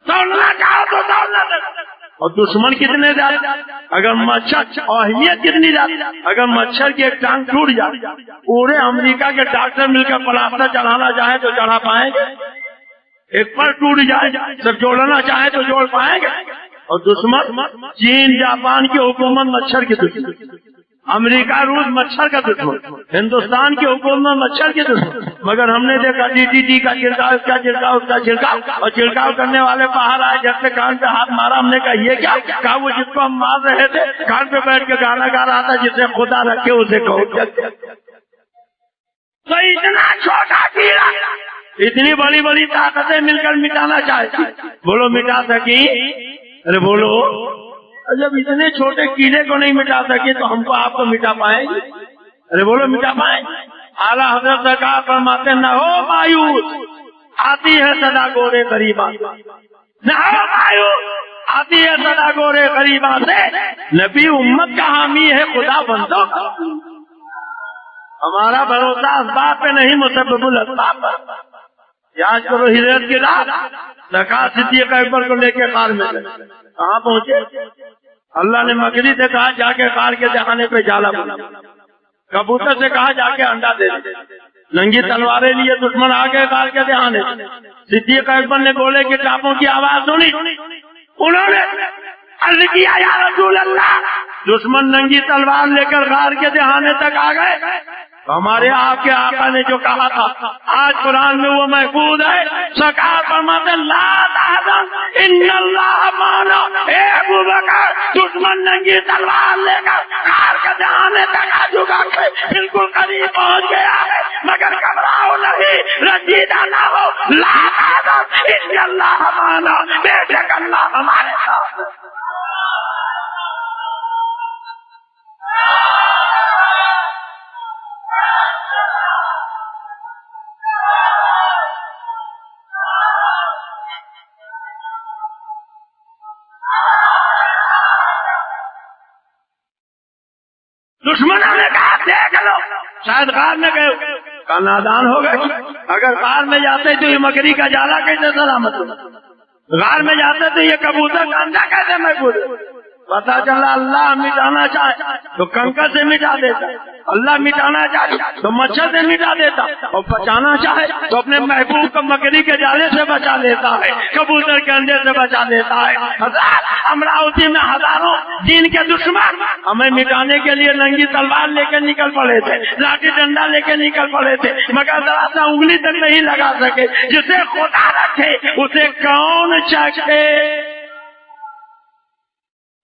توڑنا چاہو تو توڑ نہ سکے. اور دشمن کتنے زیادہ, اگر مچھر اہمیت کتنی زیادہ, اگر مچھر کی ایک ٹانگ ٹوٹ جائے پورے امریکہ کے ڈاکٹر مل کر پلاسٹر چڑھانا چاہے تو چڑھا پائیں گے؟ ایک پر ٹوٹ جائے سب جوڑنا چاہے تو جوڑ پائیں گے؟ اور دشمن چین جاپان کی حکومت مچھر کی دشمن, امریکہ روس مچھر کا دشمن, ہندوستان کی حکومت مچھر کی دشمن. مگر ہم نے دیکھا DDT کا چھڑکاؤ, اس کا چھڑکاؤ, اس کا چھڑکاؤ, اور چھڑکاؤ کرنے والے باہر آئے, جب سے کان پہ ہاتھ مارا ہم نے کہا یہ کیا؟ کہا وہ جس کو ہم مار رہے تھے کان پہ بیٹھ کے گانا گا رہا تھا جسے خدا رکھے اسے کہو. تو اتنا چھوٹا کیڑا اتنی بڑی بڑی طاقتیں مل کر مٹانا چاہتی, بولو مٹا سکی؟ ارے بولو, جب اتنے چھوٹے کیڑے کو نہیں مٹا سکے تو ہم کو آپ کو مٹا پائیں گے؟ ارے بولو مٹا پائیں گے؟ اعلیٰ حضرت سرکار فرماتے نہ ہو مایوس, آتی ہے صدا گورے غریباں, نہ ہو مایوس, آتی ہے صدا گورے غریباں سے. نبی امت کا حامی ہے, خدا بندوں کا. ہمارا بھروسہ اسباب پہ نہیں مسبب الاسباب پر. یاد کرو ہجرت کی رات سرکار صدیق اکبر کو لے کے غار میں گئے. کہاں پہنچے؟ اللہ نے مکری سے کہا جا کے غار کے دہانے پہ جالا بنا, کبوتر سے کہا جا کے انڈا دے دے, ننگی تلواریں لیے دشمن آ گئے غار کے دہانے. صدیق اکبر نے گولے کے ٹاپوں کی آواز سنی, انہوں نے عرض کیا یا رسول اللہ, دشمن ننگی تلوار لے کر غار کے دہانے تک آ گئے. ہمارے آپ کے آقا نے جو کہا تھا آج قرآن میں وہ محفوظ ہے. سرکار فرماتے لا تحزن ان اللہ معنا. اے ابو بکر, دشمن ننگی تلوار لے کر غار کے دہانے تک آ چکا ہے, بالکل قریب پہنچ گیا ہے, مگر گھبراؤ نہیں, رنجیدہ نہ ہو. لا تحزن ان اللہ معنا, بے شک اللہ ہمارے ساتھ. دشمنوں نے کہا دیکھ لو شاید غار میں گئے, کا نادان ہو گئے. اگر غار میں جاتے تو یہ مکری کا جالا کیسے سلامت ہو, غار میں جاتے تو یہ کبوتر کا انڈا کیسے محفوظ. پتا چلا اللہ مٹانا چاہے تو کنکر سے مٹا دیتا, اللہ مٹانا چاہے تو مچھر سے مٹا دیتا, اور بچانا چاہے تو اپنے محبوب کو مکری کے جالے سے بچا لیتا ہے, کبوتر کے انڈے سے بچا لیتا ہے. امراوتی میں ہزاروں دین کے دشمن ہمیں مٹانے کے لیے ننگی تلوار لے کے نکل پڑے تھے, لاٹھی ڈنڈا لے کے نکل پڑے تھے, مگر ذرا سا انگلی تک نہیں لگا سکے. جسے خدا رکھے اسے کون چکے؟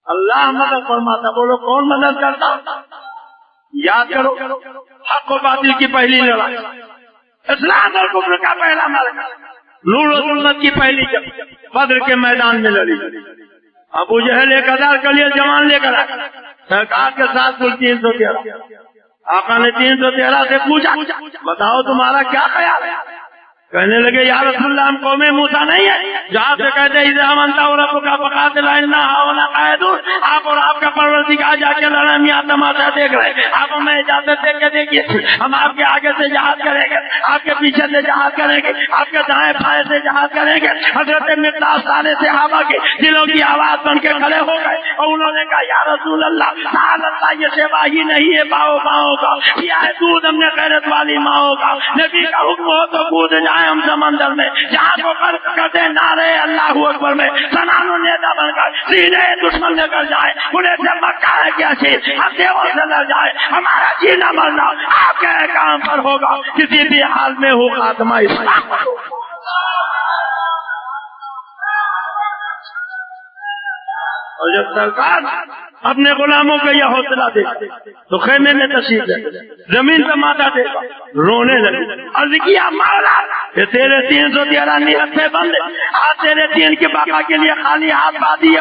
اللہ مدد فرماتا. بولو کون مدد کرتا؟ یاد کرو حق و باطل کی پہلی لڑائی, اسلام اور کفر کا پہلا معرکہ, نور و ظلمت کی پہلی جنگ بدر کے میدان میں لڑی. ابو جہل 1000 کے لیے جوان لے کر آیا, سرکار کے ساتھ کل 313. آقا نے 313 سے پوچھا بتاؤ تمہارا کیا خیال ہے؟ کہنے لگے یا رسول اللہ ہم قوم موسیٰ نہیں ہے جہاں سے کہتے آپ اور آپ کا پروردگار جا کے لڑائیاں تماشا دیکھ رہے آپ ہمیں اجازت دے کے دیکھیے ہم آپ کے آگے سے جہاد کریں گے آپ کے پیچھے سے جہاد کریں گے آپ کے دائیں بائیں سے جہاد کریں گے۔ حضرت مقداد سارے صحابہ کے دلوں کی آواز بن کے کھڑے ہو گئے اور انہوں نے کہا یا رسول اللہ سبحان اللہ یہ سیوا ہی نہیں ہے باؤں کا یہ ہے دودھ ہم نے غیرت والی ماؤں کا نبی کا حکم ہو تو کود جائے ہم سمندر میں جہاں کو کرتے نعرے اللہ اکبر میں سنانو نیتا بن کر سیدھے دشمن لے کر جائے انہیں سے مکہ ہے کیا چیز ہم دیووں سے لڑ جائے ہمارا جینا مرنا آپ کے کام پر ہوگا کسی بھی حال میں ہو خاتمہ اسلام۔ اور جب سرکار اپنے غلاموں کو یہ حوصلہ دے تو خیمے میں تشریف لے زمین پہ ماتھا دے رونے لگے عرض کیا مولا کہ تیرے 313 نیت سے بند آج تیرے دین کے بقا کے لیے خالی ہاتھ وادی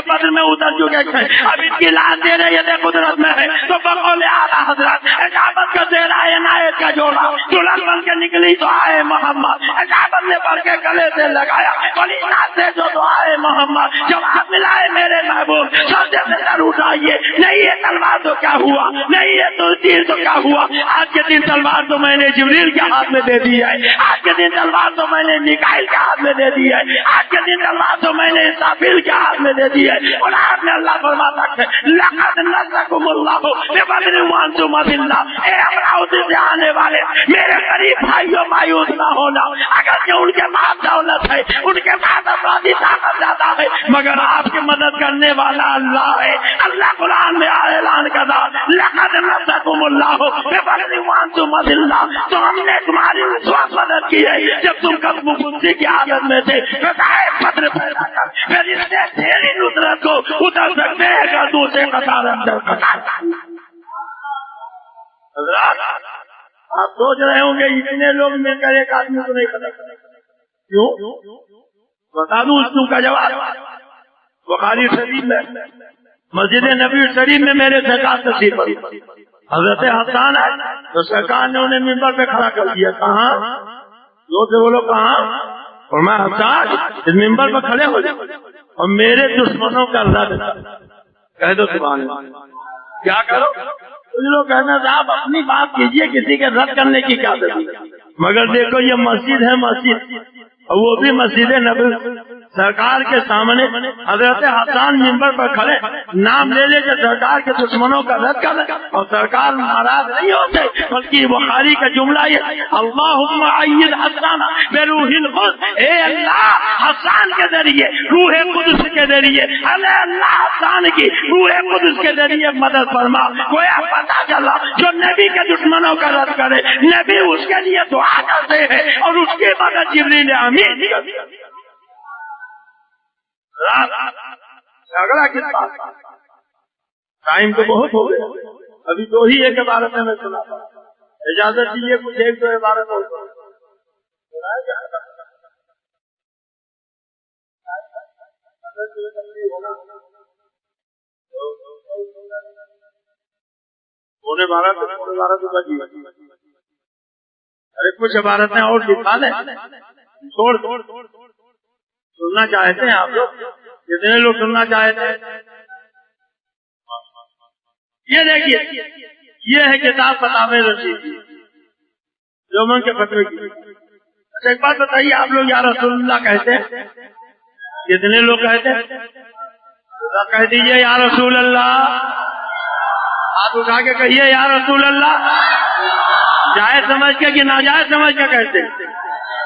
بدر میں اتر چکے ہیں اب اس کی لاش تیرے ید قدرت میں ہے تو بقول اعلیٰ حضرت اجابت کا زیرہ عنایت کا جوڑا دلہن بن کے نکلی تو آئے محمد اجابت نے پڑھ کے گلے سے لگایا بلی ناز سے جو دعائے محمد جواب ملائے میرے محبوب سر اٹھائیے نہیں یہ تلوار تو کیا ہوا نہیں یہ تو تیر تو کیا ہوا آج کے دن تلوار تو میں نے جبریل کے ہاتھ میں دے دی ہے آج کے دن تلوار تو میں نے میکائیل کے ہاتھ میں دے دی ہے آج کے دن تلوار تو میں نے اسرافیل کے ہاتھ میں دے دی ہے اور آپ نے اللہ فرماتا ہے لقد نصرکم اللہ ببدر وانتم اذلہ اے امراؤ سے آنے والے میرے قریب بھائیوں مایوس نہ ہونا اگر کہ ان کے پاس دولت ہے ان کے پاس افرادی طاقت زیادہ ہے مگر آپ کی مدد کرنے والا اللہ ہے۔ اللہ قرآن میں اعلان کرتا لقد نصرکم اللہ ببدر وانتم اذلہ تو ہم نے تمہاری اس وقت مدد کی ہے جب تم کسب بزدلی کی حالت میں تھے بدر پیدا کر پھر اس سے تیری نصرت کو اتر سکتے ہیں اگر دوسرے قطار اندر قطار۔ حضرات آپ سوچ رہے ہوں گے اتنے لوگ مل کر ایک آدمی کو نہیں ختم کریں کیوں بتا دوں اس کا جواب بخاری شریف میں مسجد نبی شریف میں میرے سرکار تشریف پڑی حضرت حسان ہے تو سرکار نے انہیں ممبر پہ کھڑا کر دیا کہاں جو سے بولو کہاں اور میں حسان اس ممبر پہ کھڑے ہو جائے اور میرے دشمنوں کا رد کہہ دو سبحان اللہ کیا کرو کچھ لوگ کہنا صاحب اپنی بات کیجئے کسی کے رد کرنے کی کیا ضرورت مگر دیکھو یہ مسجد ہے مسجد اور وہ بھی مسجد نبی سرکار کے سامنے حضرت حسان ممبر پر کھڑے نام لے لے کے سرکار کے دشمنوں کا رد کر اور سرکار ناراض نہیں ہوتے بلکہ بخاری کا جملہ یہ اللہم عید حسان بروح القدس اے اللہ حسان کے ذریعے روح قدس کے ذریعے اللہ حسان کی روح قدس کے ذریعے مدد فرما گویا پتہ چلا جو نبی کے دشمنوں کا رد کرے نبی اس کے لیے دعا کرتے ہیں اور اس کی مدد جبریل امین جھگڑا کس بات ٹائم تو بہت ہو گیا ابھی دو ہی ایک عبارت میں سنا اجازت دیجیے کچھ ایک دو عبارت ہو ارے کچھ عبارتیں اور دکھا دیں چھوڑ سننا چاہتے ہیں آپ لوگ جتنے لوگ سننا چاہتے ہیں یہ دیکھیے یہ ہے کتاب فتاوی رشید جو من کے فتوے کی اچھا ایک بات بتائیے آپ لوگ یا رسول اللہ کہتے ہیں کتنے لوگ کہتے ہیں کہہ دیجیے یا رسول اللہ ہاتھ اٹھا کے کہیے یا رسول اللہ جائز سمجھ کے کہ ناجائز سمجھ کے کہتے ہیں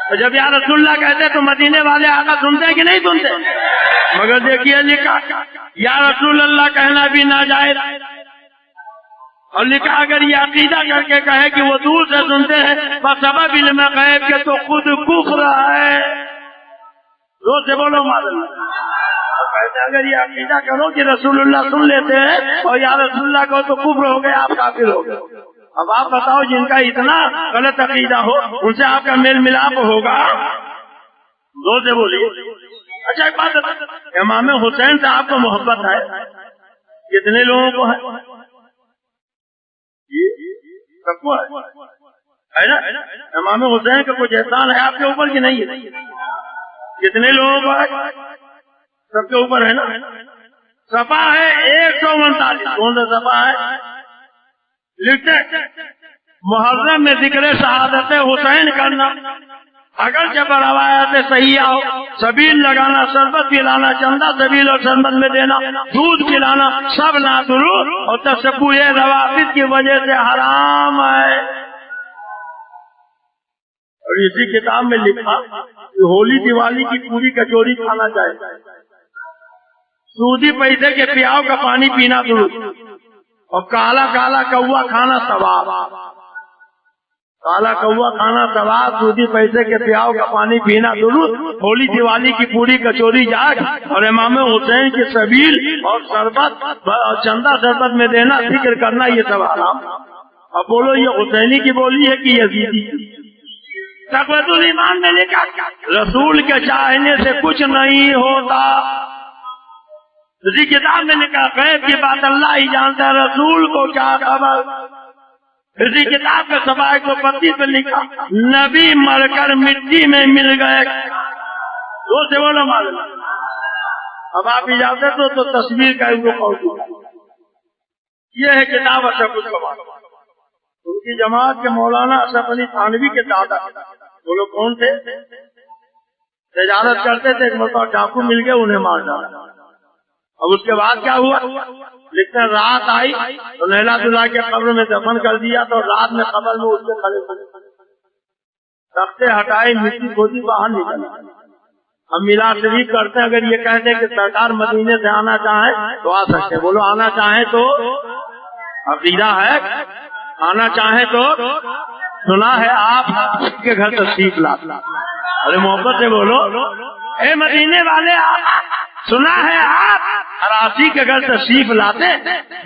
تو جب یا رسول اللہ کہتے تو مدینے والے آقا سنتے کہ نہیں سنتے مگر دیکھیے لکھا یا رسول اللہ کہنا بھی ناجائز اور لکھا اگر یہ عقیدہ کر کے کہے کہ وہ دور سے سنتے ہیں بس سبب علم غیب کے تو خود کفر ہے روز سے بولو معلوم اگر یہ عقیدہ کرو کہ رسول اللہ سن لیتے ہیں اور یا رسول اللہ کو تو کفر ہو گئے آپ کافر ہو گئے اب آپ بتاؤ جن کا اتنا غلط عقیدہ ہو ان سے آپ کا میل ملاپ ہوگا دو سے بولیے اچھا ایک بات امام حسین سے آپ کو محبت ہے کتنے لوگوں کو ہے سب کو ہے ہے نا؟ امام حسین کا کچھ احسان ہے آپ کے اوپر کہ نہیں ہے؟ کتنے لوگوں پر؟ سب کے اوپر ہے نا؟ صفحہ ہے 139، کون سا صفحہ ہے؟ لکھتے محرم میں ذکر شہادت حسین کرنا، اگر جب روایت صحیح ہو، سبیل لگانا، شربت پلانا، چندہ سبیل اور شربت میں دینا، دودھ پلانا، سب نادرود اور تشبوہ روابط کی وجہ سے حرام ہے۔ اور اسی کتاب میں لکھا کہ ہولی دیوالی کی پوری کچوری کھانا چاہیے، سودی پیسے کے پیاؤ کا پانی پینا درست، اور کالا کالا کوا کھانا ثواب، کالا کوا کھانا ثواب، سودی پیسے کے پیاؤ کا پانی پینا درست، ہولی دیوالی کی پوری کچوری جاگ اور امام حسین کی سبیل اور شربت اور چندہ شربت میں دینا، ذکر کرنا، یہ سب حرام۔ اب بولو یہ حسینی کی بولی ہے کہ یزیدی؟ تقویت الایمان میں لکھا رسول کے چاہنے سے کچھ نہیں ہوتا، اسی کتاب میں لکھا غیب کی بات اللہ ہی جانتا ہے، رسول کو کیا خبر۔ اسی کتاب کے صفحہ 132 میں لکھا نبی مر کر مٹی میں مل گئے، وہ سے بولو معلوم۔ اب آپ اجازت ہو تو تصویر کا یہ ہے کتاب اشرف القمار، ان کی جماعت کے مولانا اشرف علی تھانوی کے دادا، وہ لوگ کون تھے؟ تجارت کرتے تھے، ایک مرتبہ ڈاکو مل گئے، انہیں مار ڈالا۔ اب اس کے بعد کیا ہوا؟ لیکن رات آئی تو لیلا دلہا کے قبر میں دفن کر دیا، تو رات میں قبر میں اس کے کھڑے تختے ہٹائے، مٹی کھودی، باہر نکل۔ ہم میلاد شریف کرتے ہیں، اگر یہ کہتے ہیں کہ سرکار مدینے سے آنا چاہیں تو آ سکتے ہیں، بولو آنا چاہیں تو عقیدہ ہے، آنا چاہیں تو سنا ہے آپ کے گھر تشریف لاتے، ارے محبت سے بولو، اے مدینے والے سنا ہے آپ اراسی کے گھر تشریف لاتے،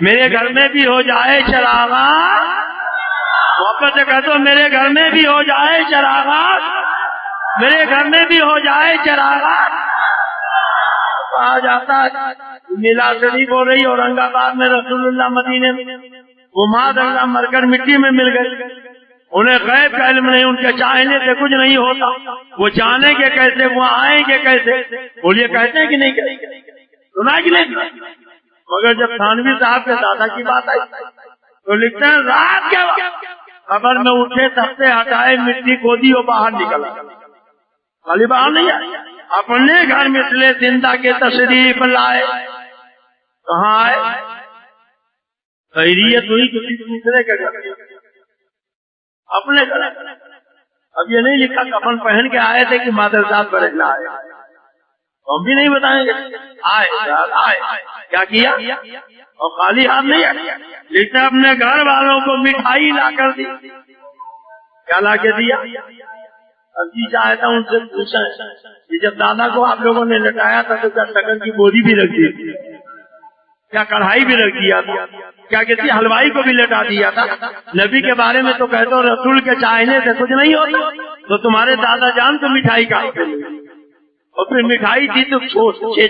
میرے گھر میں بھی ہو جائے چراغا، محبت سے کہہ دو میرے گھر میں بھی ہو جائے چراغا، میرے گھر میں بھی ہو جائے چراغا۔ کہا جاتا ہے میلاد شریف ہو رہی اورنگ آباد میں، رسول اللہ مدینے میں، وہ ماں اللہ مر کر مٹی میں مل گئے، انہیں غیب کا علم نہیں، ان کے چاہنے سے کچھ نہیں ہوتا، وہ جانیں گے کیسے، وہ آئیں گے کیسے؟ بولیے کہتے ہیں کہ نہیں کہتے؟ سنا کہ نہیں؟ مگر جب تھانوی صاحب کے دادا کی بات آئی تو لکھتے ہیں رات کے وقت قبر میں اٹھے، تختے ہٹائے، مٹی کھودی اور باہر نکلا، خالی باہر نہیں آئے، اپنے گھر مثل زندہ کے تشریف لائے۔ کہاں آئے؟ خیریت ہوئی کسی دوسرے کے گھر، اپنے گھر۔ اب یہ نہیں لکھا کفن پہن کے آئے تھے کہ مادر صاحب بڑھنا آئے، ہم بھی نہیں بتائیں گے، آئے کیا کیا، اور خالی ہاتھ نہیں آئے، لیکن اپنے گھر والوں کو مٹھائی لا کر دی۔ کیا لا کے دیا؟ اب جی چاہتا ان سے پوچھیں کہ جب دادا کو آپ لوگوں نے لٹایا تھا تو کیا شکر کی بوری بھی رکھ دی تھی، کیا کڑھائی بھی رکھ دیا تھا، کیا کسی حلوائی کو بھی لٹا دیا تھا؟ نبی کے بارے میں تو کہتے ہو رسول کے چاہنے سے کچھ نہیں ہوتا، تو تمہارے دادا جان تو مٹھائی کا، اور پھر مٹھائی تھی تو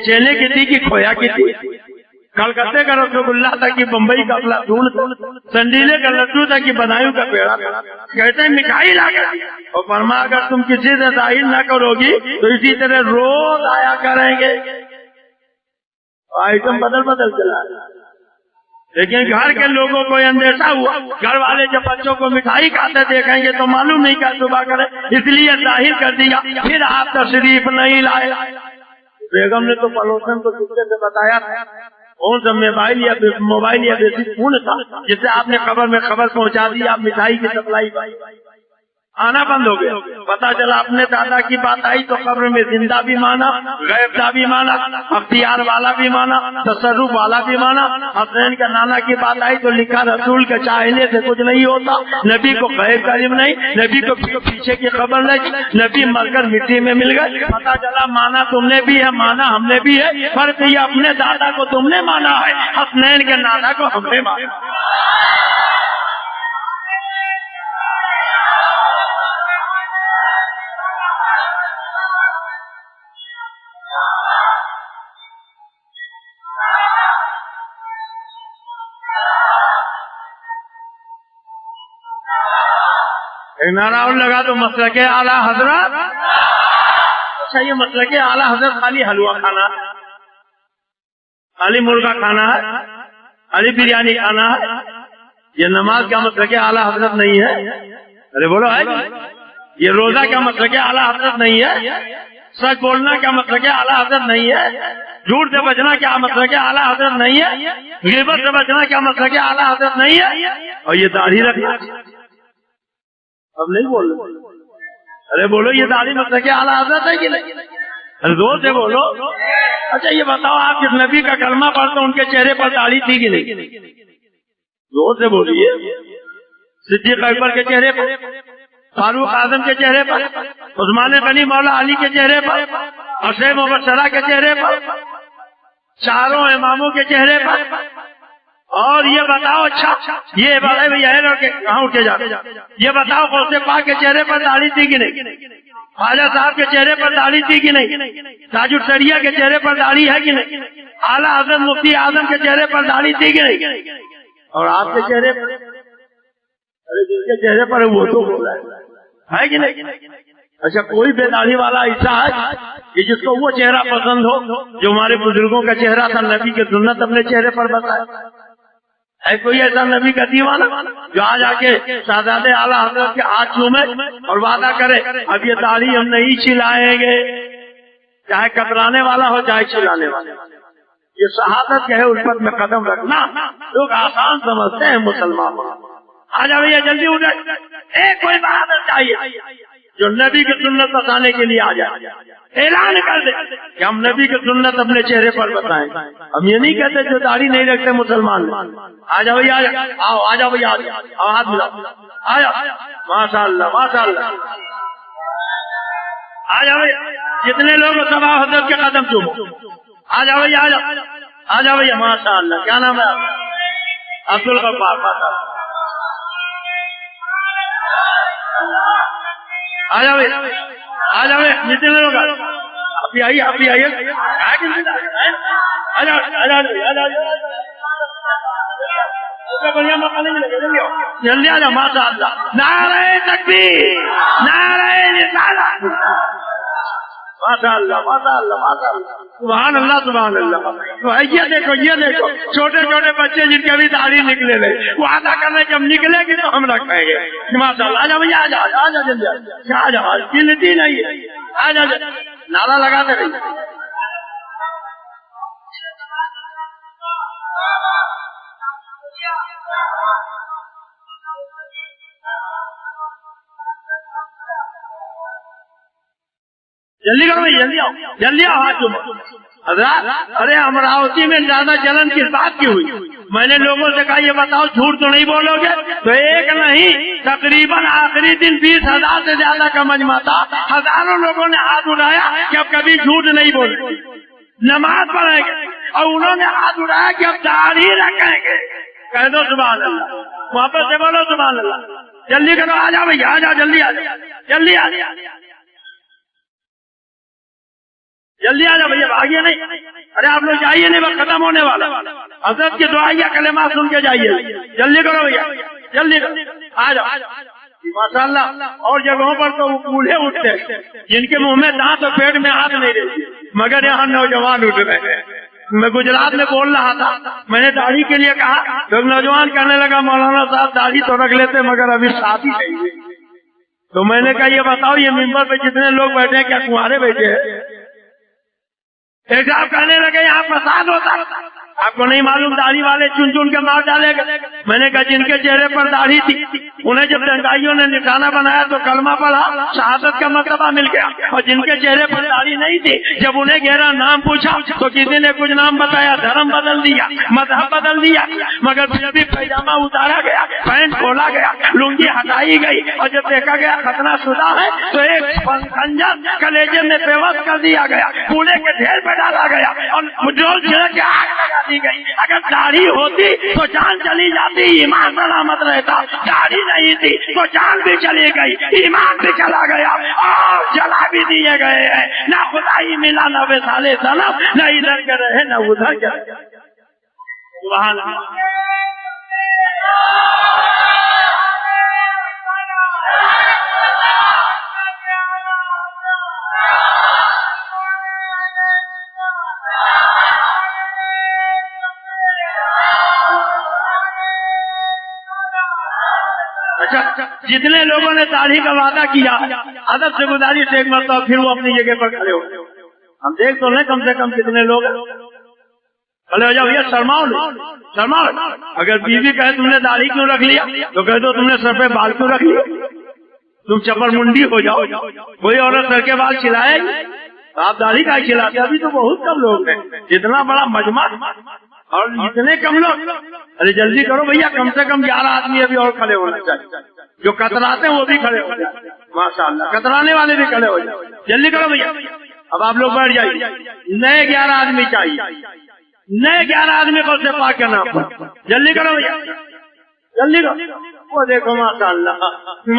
چینے کی تھی کہ کھویا کی تھی، کلکتے کا رسول اللہ تھا کہ بمبئی کا فلاٹون تھا، سنڈیلے کا لڈو تھا کہ بدایوں کا پیڑا تھا؟ کہتے ہیں مٹھائی لا کر، اور فرما اگر تم کسی سے ظاہر نہ کرو گی تو اسی طرح روز آیا کریں گے، آئٹم بدل بدل چلا۔ لیکن گھر کے لوگوں کو اندیشہ ہوا، گھر والے جب بچوں کو مٹھائی کھاتے دیکھیں گے تو معلوم نہیں کیا صبح کرے، اس لیے ظاہر کر دیا، پھر آپ تشریف نہیں لائے۔ بیگم نے تو پڑوسن کو دوسرے سے بتایا کون سا موبائل یا بیسک فون تھا جسے آپ نے خبر میں خبر پہنچا دی، آپ مٹھائی کی سپلائی آنا بند ہو گیا۔ پتا چلا اپنے دادا کی بات آئی تو قبر میں زندہ بھی مانا، غیب کا بھی مانا، اختیار والا بھی مانا، تصرف والا بھی مانا۔ حسین کا نانا کی بات آئی تو لکھا رسول کے چاہنے سے کچھ نہیں ہوتا، نبی کو غیب کا علم نہیں، نبی کو پیچھے کی خبر نہیں، نبی مر کر مٹی میں مل گئے۔ پتا چلا مانا تم نے بھی ہے، مانا ہم نے بھی ہے، فرق یہ اپنے دادا کو تم نے مانا ہے، حسین کے نانا کو ہم نے مانا۔ ایک نعرہ اور لگا تو مسلک اعلیٰ حضرت. اچھا یہ مسلک اعلیٰ حضرت خالی حلوہ کھانا ہے, خالی مرغا کھانا ہے, خالی بریانی کھانا ہے, یہ نماز کا مسلک اعلیٰ حضرت نہیں ہے؟ ارے بولو ہے. یہ روزہ کا مسلک اعلیٰ حضرت نہیں ہے؟ سچ بولنا کیا مسلک اعلیٰ حضرت نہیں ہے؟ جھوٹ سے بچنا کیا مسلک اعلیٰ حضرت نہیں ہے؟ غیبت سے بچنا کیا مسلک اعلیٰ حضرت نہیں ہے؟ اور یہ داڑھی رکھنا اب نہیں بول رہے. ارے بولو یہ داڑھی مسلک اعلیٰ حضرت ہے کہ نہیں؟ ارے زور سے بولو. اچھا یہ بتاؤ آپ کس نبی کا کلمہ پڑھتے ان کے چہرے پر داڑھی تھی کہ نہیں؟ زور سے بولیے. صدیق اکبر کے چہرے پر, فاروق اعظم کے چہرے پر, عثمان غنی مولا علی کے چہرے پر, عشرہ مبشرہ کے چہرے پر, چاروں اماموں کے چہرے پر. اور یہ بتاؤ اچھا یہ کہاں اٹھے جاتے, یہ بتاؤ غوث پاک کے چہرے پر داڑھی تھی کہ نہیں؟ خواجہ صاحب کے چہرے پر داڑھی تھی کہ نہیں؟ تاج الشریعہ کے چہرے پر داڑھی ہے کہ نہیں؟ اعلیٰ حضرت مفتی اعظم کے چہرے پر داڑھی تھی کہ نہیں؟ اور آپ کے چہرے پر, ارے جن کے چہرے پر وہ تو بول رہا ہے کہ نہیں؟ اچھا کوئی بے داڑھی والا ایسا ہے کہ جس کو وہ چہرہ پسند ہو جو ہمارے بزرگوں کا چہرہ تھا, نبی کی سنت اپنے چہرے پر بتائے؟ ہے کوئی ایسا نبی کا دیوانہ جو آ جا کے شہزادے اعلیٰ حضرت کے ہاتھ چومے اور وعدہ کرے اب یہ داڑھی ہم نہیں چھلائیں گے, چاہے کترانے والا ہو چاہے چھلانے والا؟ یہ شہادت کے ہے الفت میں قدم رکھنا. لوگ آسان سمجھتے ہیں مسلمان. آ جا بھیا جلدی اٹھے, ایک کوئی بہادر چاہیے جو نبی کی سنت بتانے کے لیے آ جائے, اعلان کر دے کہ ہم نبی کی سنت اپنے چہرے پر بتائیں. ہم یہ نہیں کہتے جو داڑھی نہیں رکھتے مسلمان. آ جاؤ بھیا, آؤ آ جاؤ بھیا, آؤ ہاتھ ملاؤ, آ جاؤ. ماشاء اللہ ماشاء اللہ. آ جاؤ بھیا, جتنے لوگ سبا حضرت کے قدم چومو. آ جاؤ بھیا, آ جاؤ, آ جاؤ بھیا. ماشاء اللہ. کیا نام ہے؟ عبد الغفار. آ جاؤ آ جاؤ جتنے لوگ ابھی آئیے, ابھی آئیے, جلدی آ جاؤ. ماشاء اللہ. نعرہ تکبیر, نعرہ رسالت. ماشاء اللہ ماشاء اللہ ماشاء اللہ. سبحان اللہ سبحان اللہ. تو یہ دیکھو, یہ دیکھو چھوٹے چھوٹے بچے جن کے ابھی داڑھی نکلے گئے, وہ ادا کرنے جب نکلے گی تو ہم رکھیں گے. ماشاء اللہ. آ جاؤ بھیا, آ جاؤ آ جاؤ جلدی آ جاؤ. گنتی نہیں ہے, آ جاؤ. نعرہ لگاتے رہیے. جلدی کرو بھائی, جلدی آؤ, جلدی آؤ. ہاتھ چومو حضرات. ارے امراوتی میں زیادہ چلن کس بات کی ہوئی؟ میں نے لوگوں سے کہا یہ بتاؤ جھوٹ تو نہیں بولو گے؟ تو ایک نہیں تقریباً آخری دن 20,000 سے زیادہ کا مجمع تھا. ہزاروں لوگوں نے ہاتھ اٹھایا کہ اب کبھی جھوٹ نہیں بولیں, نماز پڑھیں گے. اور انہوں نے ہاتھ اٹھایا کہ اب داڑھی رکھیں گے. کہہ دو سبحان اللہ, محبت سے بولو سبحان اللہ. جلدی کرو, آ جاؤ بھیا, آ جاؤ جلدی, آ جاؤ جلدی, آ جاؤ جلدی, آ جاؤ بھیا, بھاگیے نہیں. ارے آپ لوگ جائیے نہیں, وقت ختم ہونے والا. حضرت کی دعائیہ کلمات سن کے جائیے. جلدی کرو بھیا, جلدی کرو, آ جاؤ. ماشاء اللہ. اور جگہوں پر تو وہ بوڑھے اٹھتے جن کے منہ میں دانت اور پیٹ میں ہاتھ نہیں رہتی, مگر یہاں نوجوان اٹھ رہے ہیں. میں گجرات میں بول رہا تھا, میں نے داڑھی کے لیے کہا, تو نوجوان کہنے لگا مولانا صاحب داڑھی تو رکھ لیتے مگر ابھی شادی نہیں ہوئی. تو میں نے کہا یہ بتاؤ یہ ممبر پہ جتنے لوگ بیٹھے ہیں کیا کنوارے بیٹھے ہیں؟ ایک صاحب کہنے لگے یہاں فساد ہوتا, آپ کو نہیں معلوم داڑھی والے چن چن کے مار ڈالے گا. میں نے کہا جن کے چہرے پر داڑھی تھی انہیں جب دنگائیوں نے نشانہ بنایا تو کلمہ پڑھا, شہادت کا مرتبہ مل گیا. اور جن کے چہرے پر داڑھی نہیں تھی جب انہیں گہرا نام پوچھا تو کسی نے کچھ نام بتایا, دھرم بدل دیا, مذہب بدل دیا, مگر پھر بھی پیجامہ اتارا گیا, پینٹ کھولا گیا, لنگی ہٹائی گئی. اور جب دیکھا گیا ختنہ شدہ ہے تو ایک خنجر کلیجے میں پیوست کر دیا گیا, کوڑے کے ڈھیر پہ ڈالا گیا اور ڈول چھڑک کے آگ لگا دی گئی. اگر داڑھی ہوتی تو جان چلی جاتی, ایمان سلامت رہتا. داڑھی نہیں تھی تو جان بھی چلی گئی, ایمان بھی چلا گیا اور جلا بھی دیے گئے ہیں. نہ خدائی ملا, نہ وصال سلام, نہ ادھر کے رہے نہ ادھر کے رہے. سبحان اللہ. اچھا جتنے لوگوں نے داڑھی کا وعدہ کیا ادب سے گزارش ایک مرتبہ پھر وہ اپنی جگہ پر کھڑے ہو. ہم دیکھ تو لیں کم سے کم کتنے لوگ کھڑے ہو جاؤ. بھیا شرماؤ نہیں, شرماؤ. اگر بیوی کہے تم نے داڑھی کیوں رکھ لیا تو کہہ دو تم نے سر پہ بال کیوں رکھ لیا, تم چپر منڈی ہو جاؤ. کوئی عورت سر کے بال کھلائے آپ داڑھی کا کھلاتے. ابھی تو بہت کم لوگ ہیں, اتنا بڑا مجمع اور اتنے کم لوگ. ارے جلدی کرو بھیا, کم سے کم 11 آدمی ابھی اور کھڑے ہونا چاہیے. جو کتراتے ہیں وہ بھی کھڑے ہو جائیں, ماشاء اللہ کترانے والے بھی کھڑے ہو جائیں. جلدی کرو بھیا. اب آپ لوگ بیٹھ جائیے. نئے 11 آدمی چاہیے, نئے 11 آدمی کو سے پاک کرنا. جلدی کرو بھیا, جلدی کرو. وہ دیکھو ماشاء اللہ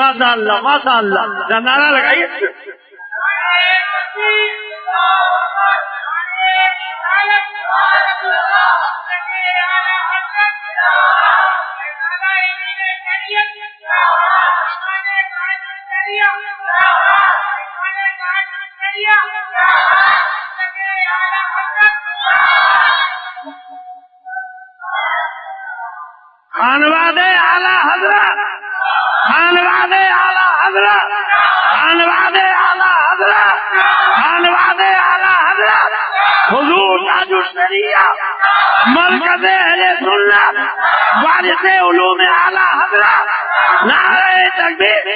ماشاء اللہ ماشاء اللہ, نعرہ لگائیے. خانواد اعلی حضرت, خانواد اعلی حضرت, خانواد اعلی حضرت, خانواد اعلی حضرت, حضور تاج الشریعہ مرکز اہل سنت وارث علوم اعلی حضرت. نعرہ تکبیر,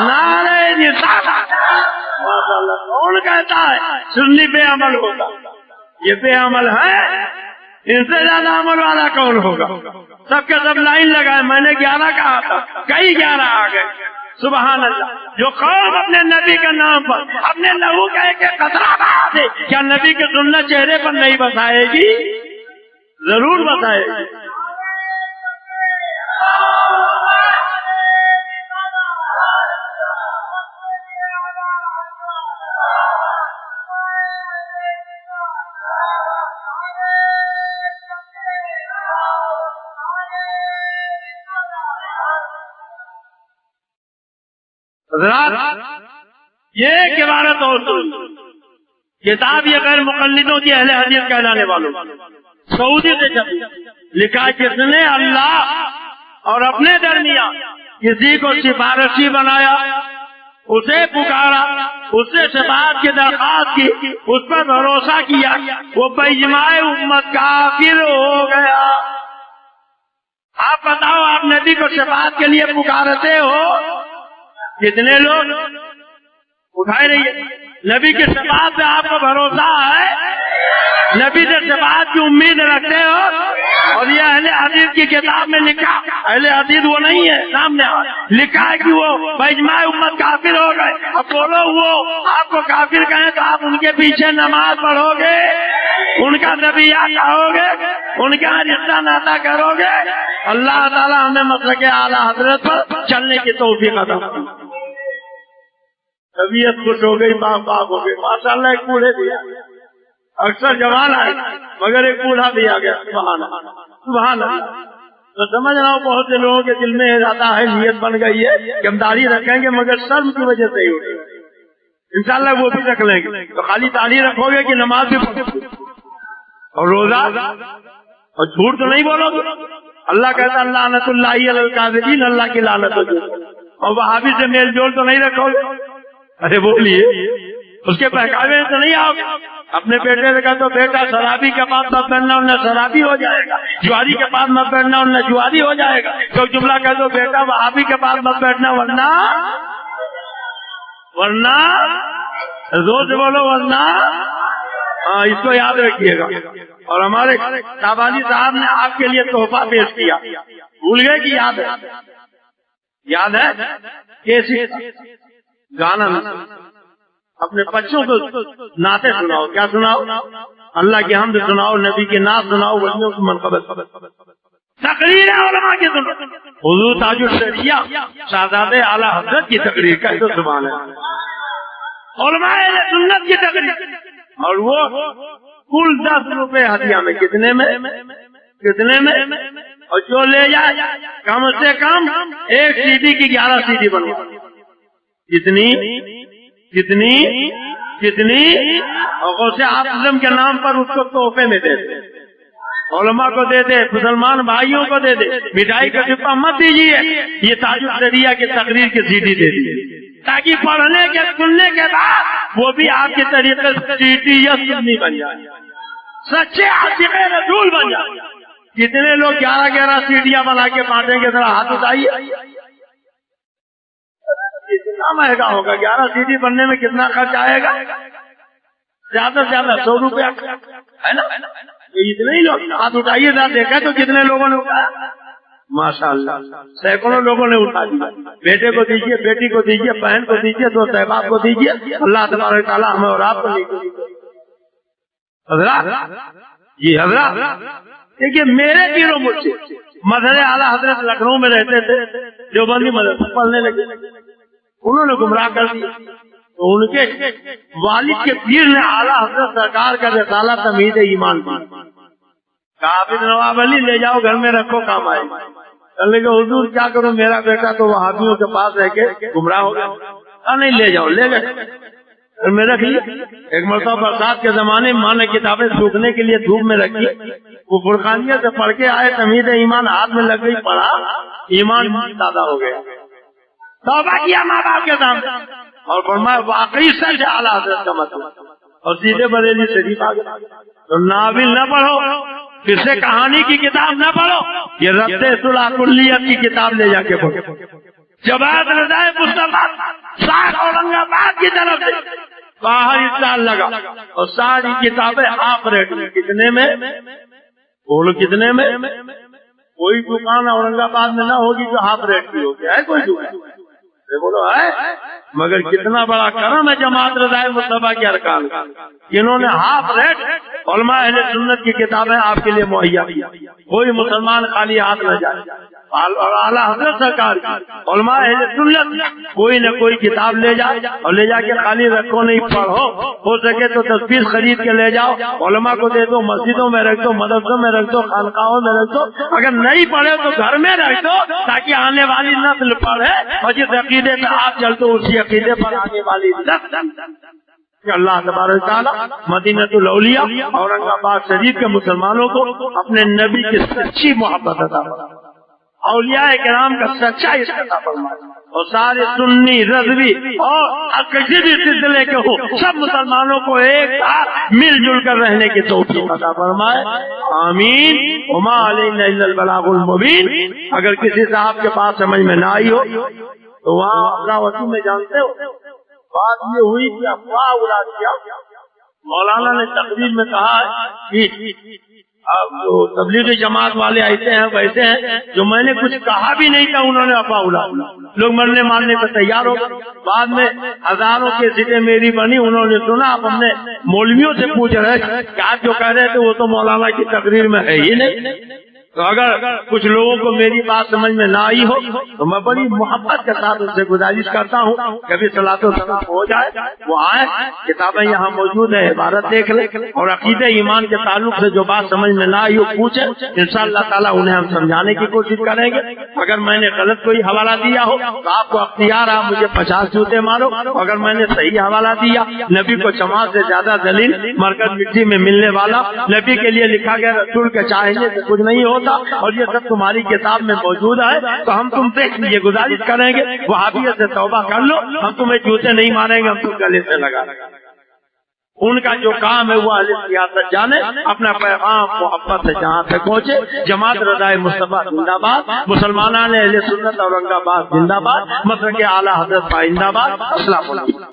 نعرہ رسالت. کون کہتا ہے سنی بے عمل ہوگا؟ یہ بے عمل ہے, ان سے زیادہ عمل والا کون ہوگا؟ سب کے سب لائن لگائے. میں نے 11 کہا تھا, کئی 11 آ گئے. سبحان اللہ. جو قوم اپنے نبی کے نام پر اپنے لہو کا ایک قطرہ بہا دے, کیا نبی کے سنت چہرے پر نہیں بسائے گی؟ ضرور بسائے گی. حضرات یہ ایک عبارت اور کتاب یہ غیر مقلدوں کی اہل حدیث کہلانے والوں سعودی سے چھپی, لکھا کس نے اللہ اور اپنے درمیان کسی کو سفارشی بنایا, اسے پکارا, اس سے شفاعت کی درخواست کی, اس پر بھروسہ کیا, وہ باجماع امت کافر ہو گیا. آپ بتاؤ, آپ نبی کو شفاعت کے لیے پکارتے ہو, کتنے لوگ اٹھائے رہیے. نبی کی شفاعت پہ آپ کو بھروسہ ہے, نبی سے شفاعت کی امید رکھتے ہو. اور یہ اہل حدیث کی کتاب میں لکھا, اہل حدیث وہ نہیں ہے, سامنے لکھا ہے کہ وہ باجماع امت کافر ہو گئے. اب بولو وہ آپ کو کافر کہیں تو آپ ان کے پیچھے نماز پڑھو گے, ان کا نبیات کہو گے, ان کا رشتہ ناتا کرو گے؟ اللہ تعالیٰ ہمیں مسلک اعلیٰ حضرت پر چلنے کی توفیق عطا فرمائے. طبیعت خوش ہو گئی, باپ ہو گئی. ماشاء اللہ ایک بوڑھے دیا, اکثر جوان آئے مگر ایک بوڑھا بھی آ گیا. سبحان اللہ سبحان اللہ. تو سمجھ رہا ہوں بہت سے لوگوں کے دل میں ارادہ ہے, نیت بن گئی ہے کہ ہم داڑھی رکھیں گے مگر شرم کی وجہ سے ہی ہوگی. انشاءاللہ وہ بھی رکھ لیں گے. تو خالی داڑھی رکھو گے کہ نماز بھی پڑھو گے اور روزہ اور جھوٹ تو نہیں بولو گے؟ اللہ کہتا ہے لعنت اللہ علی الکاذبین, اللہ کی لعنت ہو. اور وہابی سے میل جول تو نہیں رکھو گے؟ ارے بولیے, اس کے بہکاوے تو نہیں آؤ گے؟ اپنے بیٹے سے کہا تو بیٹا شرابی کے پاس مت بیٹھنا ورنہ شرابی ہو جائے گا, جواری کے پاس مت بیٹھنا ورنہ جواری ہو جائے گا. تو جملہ کہہ دو بیٹا وہابی کے پاس مت بیٹھنا ورنہ زور سے بولو ورنہ. ہاں اس کو یاد رکھیے گا. اور ہمارے تابانی صاحب نے آپ کے لیے تحفہ پیش کیا, بھول گئے کہ یاد ہے؟ یاد ہے کیسے گانا اپنے بچوں کو نعتیں سناؤ. کیا سناؤ؟ اللہ کی حمد سناؤ, نبی کی نعت سناؤ, ولیوں کی منقبت تقریر ہے علماء کی سنو. حضور تاج الشریعہ شہزادے اعلی حضرت کی تقریر کا تو سبحان ہے, علماء اہل سنت کی تقریر. اور وہ کل 10 روپے ہدیہ میں. کتنے میں اور جو لے جائے کم سے کم ایک سی ڈی کی 11 سی ڈی بنوا. کتنی اور غوث اعظم کے نام پر اس کو تحفے میں دے دیں. علماء کو دے دے، مسلمان بھائیوں کو دے دے، مٹھائی کا ڈبہ مت دیجیے، یہ تاج الدریہ کی تقریر کی CD دے دیجیے تاکہ پڑھنے کے سننے کے بعد وہ بھی آپ کے طریقے سے سیٹی یا سنی بن جائے، سچے عاشق رسول بن جائے۔ کتنے لوگ 11 سیڑیاں بنا کے بانٹیں گے؟ ذرا ہاتھ اٹھائیے، کتنا مہنگا ہوگا؟ 11 CD بننے میں کتنا خرچ آئے گا؟ زیادہ سے زیادہ 100 روپیہ ہے نا؟ اتنے ہی لوگ ہاتھ اٹھائیے، ذرا دیکھا تو کتنے لوگوں نے اٹھایا؟ ماشاء اللہ سینکڑوں لوگوں نے اٹھا دیا۔ بیٹے کو دیجیے، بیٹی کو دیجیے، بہن کو دیجیے، دوست احباب کو دیجیے، اللہ تبارک تعالیٰ ہمیں اور آپ کو دیجیے۔ حضرات جی حضرات دیکھیے، میرے پیروں مجھے مظہر اعلیٰ حضرت لکھنؤ میں رہتے تھے، دیوبندی مدرسہ پڑھنے لگے، انہوں نے گمراہ کر دیا، تو ان کے والد کے پیر نے اعلیٰ حضرت سرکار کا رسالہ تمہید ایمان کی، کہا حافظ نواب علی لے جاؤ گھر میں رکھو، کام آئے۔ کہنے لگے حضور کیا کروں، میرا بیٹا تو وہابیوں کے پاس رہ کے گمراہ ہو گیا۔ کہا نہیں لے جاؤ، لے گئے گھر میں رکھ لیا۔ ایک مرتبہ برسات کے زمانے میں ماں نے کتابیں سوکھنے کے لیے دھوپ میں رکھی، وہ فرقانیہ سے پڑھ کے آئے، تمہید ایمان ہاتھ میں لگ گئی، پڑھا، ایمان تازہ ہو گیا، توبہ کیا ماں باپ کے سامنے اور فرمایا واقعی سچ اعلیٰ حضرت کا مطلب، اور سیدھے بریلی شریف آ گئے۔ تو ناول نہ پڑھو، پھر سے کہانی کی کتاب نہ پڑھو، یہ ربط صلح کلیت کی کتاب لے جا کے پڑھو۔ جماعت رضائے مصطفیٰ ساتھ اورنگ آباد کی طرف سے باہر اسٹال لگا اور ساری کتابیں ہاف ریٹ میں۔ کتنے میں؟ بولو کتنے میں؟ کوئی دکان اورنگ آباد میں نہ ہوگی جو ہاف ریٹ کی ہوگی، ہے کوئی دکان؟ بولو ہے، مگر کتنا بڑا کرم ہے جماعت رضائے مصطفیٰ کے ارکان کا، جنہوں نے ہاف ریٹ علماء اہل سنت کی کتابیں آپ کے لیے مہیا کی، کوئی مسلمان خالی ہاتھ نہ جائے۔ اور اعلیٰ حضرت سرکار علماء اہل سنت کوئی نہ کوئی کتاب لے جائے اور لے جا کے خالی رکھو نہیں، پڑھو، ہو سکے تو تصویر خرید کے لے جاؤ، علماء کو دے دو، مسجدوں میں رکھ دو، مدرسوں میں رکھ دو، خانقاہوں میں رکھ دو، اگر نہیں پڑھے تو گھر میں رکھ دو تاکہ آنے والی نسل پڑھے، اور جس عقیدے سے آپ چلتے اسی عقیدے پر آنے والی نسل۔ اللہ تبارک تعالیٰ مدینۃ الاولیاء اورنگ آباد شریف کے مسلمانوں کو اپنے نبی کی سچی محبت عطا فرمائے، اولیاء کرام کا سچا عطا فرمائے، اور سارے سنی رضوی اور کسی بھی سلسلے کے ہو سب مسلمانوں کو ایک ساتھ مل جل کر رہنے کی توفیق عطا فرمائے، آمین۔ وما علینا الا البلاغ المبین۔ اگر کسی صاحب کے پاس سمجھ میں نہ آئی ہو تو وہاں اپنا وضو میں جانتے ہو بات یہ ہوئی کہ افواہ اڑا دیا۔ مولانا نے تقریر میں کہا کہ اب جو تبلیغی جماعت والے ایسے ہیں ویسے ہیں، جو میں نے کچھ کہا بھی نہیں تھا انہوں نے افواہ اڑا، لوگ مرنے مارنے پر تیار ہو گئے۔ بعد میں ہزاروں کے سیٹیں میری بنی، انہوں نے سنا، اب ہم نے مولویوں سے پوچھ رہے کہ آپ جو کہہ رہے تھے وہ تو مولانا کی تقریر میں ہے ہی نہیں۔ تو اگر کچھ لوگوں کو میری بات سمجھ میں نہ آئی ہو تو میں بڑی محبت کے ساتھ ان سے گزارش کرتا ہوں کبھی صلاۃ و سلام ہو جائے، وہ آئے، کتابیں یہاں موجود ہیں، عبارت دیکھ لیں، اور عقیدہ ایمان کے تعلق سے جو بات سمجھ میں نہ آئی ہو پوچھیں، انشاءاللہ تعالیٰ انہیں ہم سمجھانے کی کوشش کریں گے۔ اگر میں نے غلط کوئی حوالہ دیا ہو تو آپ کو اختیار، آپ مجھے 50 جوتے مارو، اگر میں نے صحیح حوالہ دیا، نبی کو چماع سے زیادہ ذلیل مرکز مٹی میں ملنے والا، نبی کے لیے لکھا گیا رسول کے چاہنے سے کچھ نہیں ہوتا، اور یہ سب تمہاری کتاب میں موجود ہے، تو ہم تم سے یہ گزارش کریں گے وہابیت سے توبہ کر لو، ہم تمہیں جوتے نہیں ماریں گے، ہم تم گلے سے لگا ان کا جو کام ہے وہ اہل سیاست جانے، اپنا پیغام محبت سے جہاں تک پہنچے۔ جماعت رضائے مصطفیٰ زندہ باد، مسلمانان اہل سنت اورنگ آباد زندہ باد، مسلک اعلیٰ حضرت زندہ باد۔ السلام علیکم۔